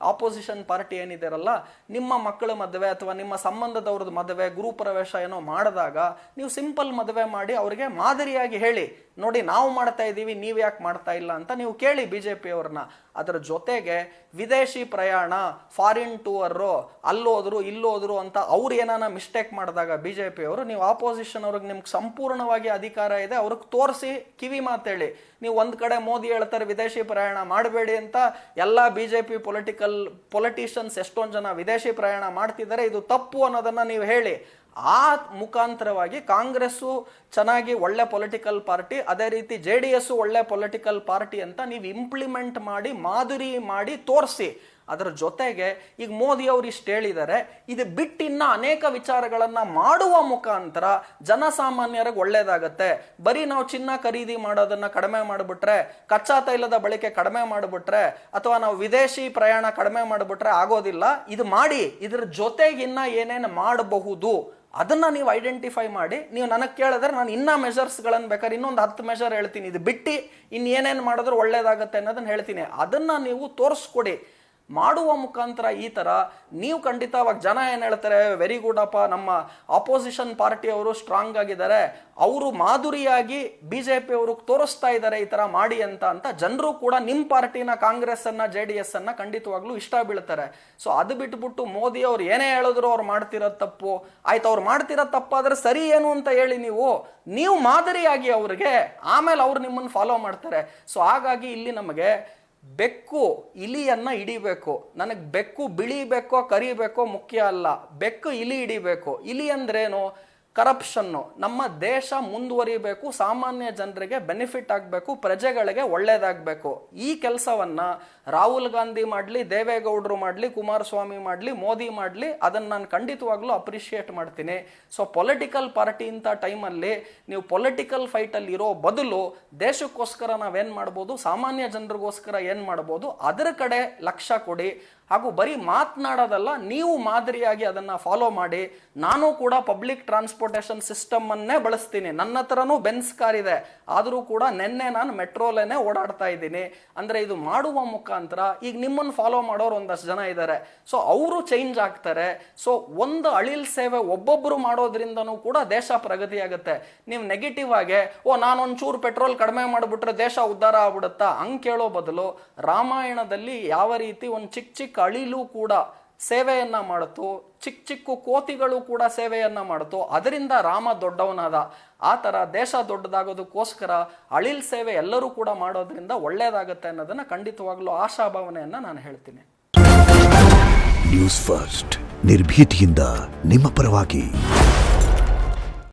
ಆಪೋಸಿಷನ್ ಪಾರ್ಟಿ ಏನಿದಾರಲ್ಲ, ನಿಮ್ಮ ಮಕ್ಕಳ ಮದುವೆ ಅಥವಾ ನಿಮ್ಮ ಸಂಬಂಧದವ್ರದ್ದು ಮದುವೆ, ಗೃಹಪ್ರವೇಶ ಏನೋ ಮಾಡಿದಾಗ ನೀವು ಸಿಂಪಲ್ ಮದುವೆ ಮಾಡಿ ಅವ್ರಿಗೆ ಮಾದರಿಯಾಗಿ ಹೇಳಿ, ನೋಡಿ ನಾವು ಮಾಡ್ತಾ ಇದ್ದೀವಿ ನೀವು ಯಾಕೆ ಮಾಡ್ತಾ ಇಲ್ಲ ಅಂತ ನೀವು ಕೇಳಿ BJP ಅವ್ರನ್ನ. ಅದರ ಜೊತೆಗೆ ವಿದೇಶಿ ಪ್ರಯಾಣ, ಫಾರಿನ್ ಟೂರ್, ಅಲ್ಲೋದ್ರು ಇಲ್ಲೋದ್ರು ಅಂತ ಅವ್ರು ಏನಾನ ಮಿಸ್ಟೇಕ್ ಮಾಡಿದಾಗ BJP ಅವರು, ನೀವು ಆಪೋಸಿಷನ್ ಅವ್ರಿಗೆ ನಿಮ್ಗೆ ಸಂಪೂರ್ಣವಾಗಿ ಅಧಿಕಾರ ಇದೆ, ಅವ್ರಿಗೆ ತೋರಿಸಿ ಕಿವಿ ಮಾತೇಳಿ. ನೀವು ಒಂದ್ ಕಡೆ ಮೋದಿ ಹೇಳ್ತಾರೆ ವಿದೇಶಿ ಪ್ರಯಾಣ ಮಾಡಬೇಡಿ ಅಂತ, ಎಲ್ಲ BJP ಪೊಲಿಟಿಷಿಯನ್ಸ್ ಎಷ್ಟೊಂದು ಜನ ವಿದೇಶಿ ಪ್ರಯಾಣ ಮಾಡ್ತಿದ್ದಾರೆ, ಇದು ತಪ್ಪು ಅನ್ನೋದನ್ನ ನೀವು ಹೇಳಿ. ಆ ಮುಖಾಂತರವಾಗಿ ಕಾಂಗ್ರೆಸ್ಸು ಚೆನ್ನಾಗಿ ಒಳ್ಳೆ ಪೊಲಿಟಿಕಲ್ ಪಾರ್ಟಿ, ಅದೇ ರೀತಿ JDS ಒಳ್ಳೆ ಪೊಲಿಟಿಕಲ್ ಪಾರ್ಟಿ ಅಂತ ನೀವು ಇಂಪ್ಲಿಮೆಂಟ್ ಮಾಡಿ ಮಾದರಿ ಮಾಡಿ ತೋರಿಸಿ. ಅದರ ಜೊತೆಗೆ ಈಗ ಮೋದಿ ಅವರು ಇಷ್ಟು ಹೇಳಿದ್ದಾರೆ, ಇದು ಬಿಟ್ಟಿನ್ನ ಅನೇಕ ವಿಚಾರಗಳನ್ನ ಮಾಡುವ ಮುಖಾಂತರ ಜನಸಾಮಾನ್ಯರಿಗೆ ಒಳ್ಳೇದಾಗತ್ತೆ. ಬರೀ ನಾವು ಚಿನ್ನ ಖರೀದಿ ಮಾಡೋದನ್ನ ಕಡಿಮೆ ಮಾಡಿಬಿಟ್ರೆ, ಕಚ್ಚಾ ತೈಲದ ಬಳಕೆ ಕಡಿಮೆ ಮಾಡಿಬಿಟ್ರೆ, ಅಥವಾ ನಾವು ವಿದೇಶಿ ಪ್ರಯಾಣ ಕಡಿಮೆ ಮಾಡಿಬಿಟ್ರೆ ಆಗೋದಿಲ್ಲ. ಇದು ಮಾಡಿ, ಇದ್ರ ಜೊತೆಗಿನ್ನ ಏನೇನು ಮಾಡಬಹುದು ಅದನ್ನ ನೀವು ಐಡೆಂಟಿಫೈ ಮಾಡಿ. ನೀವು ನನಗೆ ಕೇಳಿದ್ರೆ ನಾನು ಇನ್ನ ಮೆಷರ್ಸ್ಗಳನ್ನು ಬೇಕಾದ್ರೆ ಇನ್ನೊಂದು 10 ಮೆಷರ್ ಹೇಳ್ತೀನಿ, ಇದು ಬಿಟ್ಟು ಇನ್ನೇನೇನು ಮಾಡಿದ್ರೆ ಒಳ್ಳೇದಾಗತ್ತೆ ಅನ್ನೋದನ್ನ ಹೇಳ್ತೀನಿ. ಅದನ್ನ ನೀವು ತೋರಿಸ್ಕೊಡಿ. ಮಾಡುವ ಮುಖಾಂತರ ಈ ತರ ನೀವು ಖಂಡಿತವಾಗಿ ಜನ ಏನ್ ಹೇಳ್ತಾರೆ, ವೆರಿ ಗುಡ್ ಅಪ್ಪ, ನಮ್ಮ ಆಪೋಸಿಷನ್ ಪಾರ್ಟಿಯವರು ಸ್ಟ್ರಾಂಗ್ ಆಗಿದ್ದಾರೆ, ಅವರು ಮಾಧುರಿಯಾಗಿ ಬಿಜೆಪಿ ಅವರು ತೋರಿಸ್ತಾ ಇದ್ದಾರೆ ಈ ತರ ಮಾಡಿ ಅಂತ ಜನರು ಕೂಡ ನಿಮ್ ಪಾರ್ಟಿನ ಕಾಂಗ್ರೆಸ್ ಅನ್ನ JDS ಅನ್ನ ಖಂಡಿತವಾಗ್ಲೂ ಇಷ್ಟ ಬೀಳ್ತಾರೆ. ಸೊ ಅದು ಬಿಟ್ಬಿಟ್ಟು ಮೋದಿ ಅವ್ರು ಏನೇ ಹೇಳಿದ್ರು ಅವ್ರು ಮಾಡ್ತಿರೋ ತಪ್ಪು ಆಯ್ತು, ಅವ್ರು ಮಾಡ್ತಿರೋ ತಪ್ಪಾದ್ರೆ ಸರಿ ಏನು ಅಂತ ಹೇಳಿ ನೀವು ಮಾದರಿಯಾಗಿ ಅವ್ರಿಗೆ, ಆಮೇಲೆ ಅವ್ರು ನಿಮ್ಮನ್ನು ಫಾಲೋ ಮಾಡ್ತಾರೆ. ಸೊ ಹಾಗಾಗಿ ಇಲ್ಲಿ ನಮಗೆ ಬೆಕ್ಕು ಇಲಿಯನ್ನ ಹಿಡಿಬೇಕು. ನನಗೆ ಬೆಕ್ಕು ಬಿಳಿಬೇಕೋ ಕರಿಬೇಕೋ ಮುಖ್ಯ ಅಲ್ಲ, ಬೆಕ್ಕು ಇಲಿ ಹಿಡಿಬೇಕು. ಇಲಿ ಅಂದ್ರೇನು? ಕರಪ್ಷನ್ನು. ನಮ್ಮ ದೇಶ ಮುಂದುವರಿಬೇಕು, ಸಾಮಾನ್ಯ ಜನರಿಗೆ ಬೆನಿಫಿಟ್ ಆಗಬೇಕು, ಪ್ರಜೆಗಳಿಗೆ ಒಳ್ಳೇದಾಗಬೇಕು. ಈ ಕೆಲಸವನ್ನ ರಾಹುಲ್ ಗಾಂಧಿ ಮಾಡಲಿ, ದೇವೇಗೌಡರು ಮಾಡಲಿ, ಕುಮಾರಸ್ವಾಮಿ ಮಾಡಲಿ, ಮೋದಿ ಮಾಡಲಿ, ಅದನ್ನು ನಾನು ಖಂಡಿತವಾಗ್ಲೂ ಅಪ್ರಿಷಿಯೇಟ್ ಮಾಡ್ತೀನಿ. ಸೊ ಪೊಲಿಟಿಕಲ್ ಪಾರ್ಟಿ ಇಂಥ ಟೈಮಲ್ಲಿ ನೀವು ಪೊಲಿಟಿಕಲ್ ಫೈಟಲ್ಲಿ ಇರೋ ಬದಲು ದೇಶಕ್ಕೋಸ್ಕರ ನಾವೇನು ಮಾಡ್ಬೋದು, ಸಾಮಾನ್ಯ ಜನರಿಗೋಸ್ಕರ ಏನು ಮಾಡ್ಬೋದು, ಅದರ ಕಡೆ ಲಕ್ಷ್ಯ ಕೊಡಿ. ಹಾಗೂ ಬರೀ ಮಾತನಾಡೋದಲ್ಲ, ನೀವು ಮಾದರಿಯಾಗಿ ಅದನ್ನ ಫಾಲೋ ಮಾಡಿ. ನಾನು ಕೂಡ ಪಬ್ಲಿಕ್ ಟ್ರಾನ್ಸ್ಪೋರ್ಟೇಷನ್ ಸಿಸ್ಟಮ್ ಅನ್ನೇ ಬಳಸ್ತೀನಿ. ನನ್ನ ಹತ್ರನೂ ಬೆನ್ಸ್ ಕಾರ್ ಇದೆ, ಆದರೂ ಕೂಡ ನೆನ್ನೆ ನಾನು ಮೆಟ್ರೋಲೇನೆ ಓಡಾಡ್ತಾ ಇದ್ದೀನಿ. ಅಂದ್ರೆ ಇದು ಮಾಡುವ ಮುಖಾಂತರ ಈಗ ನಿಮ್ಮನ್ನು ಫಾಲೋ ಮಾಡೋರು ಒಂದಷ್ಟು ಜನ ಇದ್ದಾರೆ. ಸೊ ಅವರು ಚೇಂಜ್ ಆಗ್ತಾರೆ. ಸೊ ಒಂದು ಅಳಿಲ್ ಸೇವೆ ಒಬ್ಬೊಬ್ರು ಮಾಡೋದ್ರಿಂದನೂ ಕೂಡ ದೇಶ ಪ್ರಗತಿ ಆಗುತ್ತೆ. ನೀವು ನೆಗೆಟಿವ್ ಆಗಿ ನಾನೊಂಚೂರು ಪೆಟ್ರೋಲ್ ಕಡಿಮೆ ಮಾಡಿಬಿಟ್ರೆ ದೇಶ ಉದ್ಧಾರ ಆಗ್ಬಿಡುತ್ತಾ ಹಂಗೆ ಕೇಳೋ ಬದಲು, ರಾಮಾಯಣದಲ್ಲಿ ಯಾವ ರೀತಿ ಒಂದು ಚಿಕ್ಕ ಅಳಿಲು ಕೂಡ ಸೇವೆಯನ್ನ ಮಾಡಿತು, ಚಿಕ್ಕ ಕೋತಿಗಳು ಕೂಡ ಸೇವೆಯನ್ನ ಮಾಡಿತು, ಅದರಿಂದ ರಾಮ ದೊಡ್ಡವನಾದ. ಆ ತರ ದೇಶ ದೊಡ್ಡದಾಗೋದಕ್ಕೋಸ್ಕರ ಅಳಿಲ್ ಸೇವೆ ಎಲ್ಲರೂ ಕೂಡ ಮಾಡೋದ್ರಿಂದ ಒಳ್ಳೇದಾಗುತ್ತೆ ಅನ್ನೋದನ್ನ ಖಂಡಿತವಾಗ್ಲೂ ಆಶಾಭಾವನೆಯನ್ನ ನಾನು ಹೇಳ್ತೀನಿ. ನ್ಯೂಸ್ ಫಸ್ಟ್, ನಿರ್ಭೀತಿಯಿಂದ ನಿಮ್ಮ ಪರವಾಗಿ.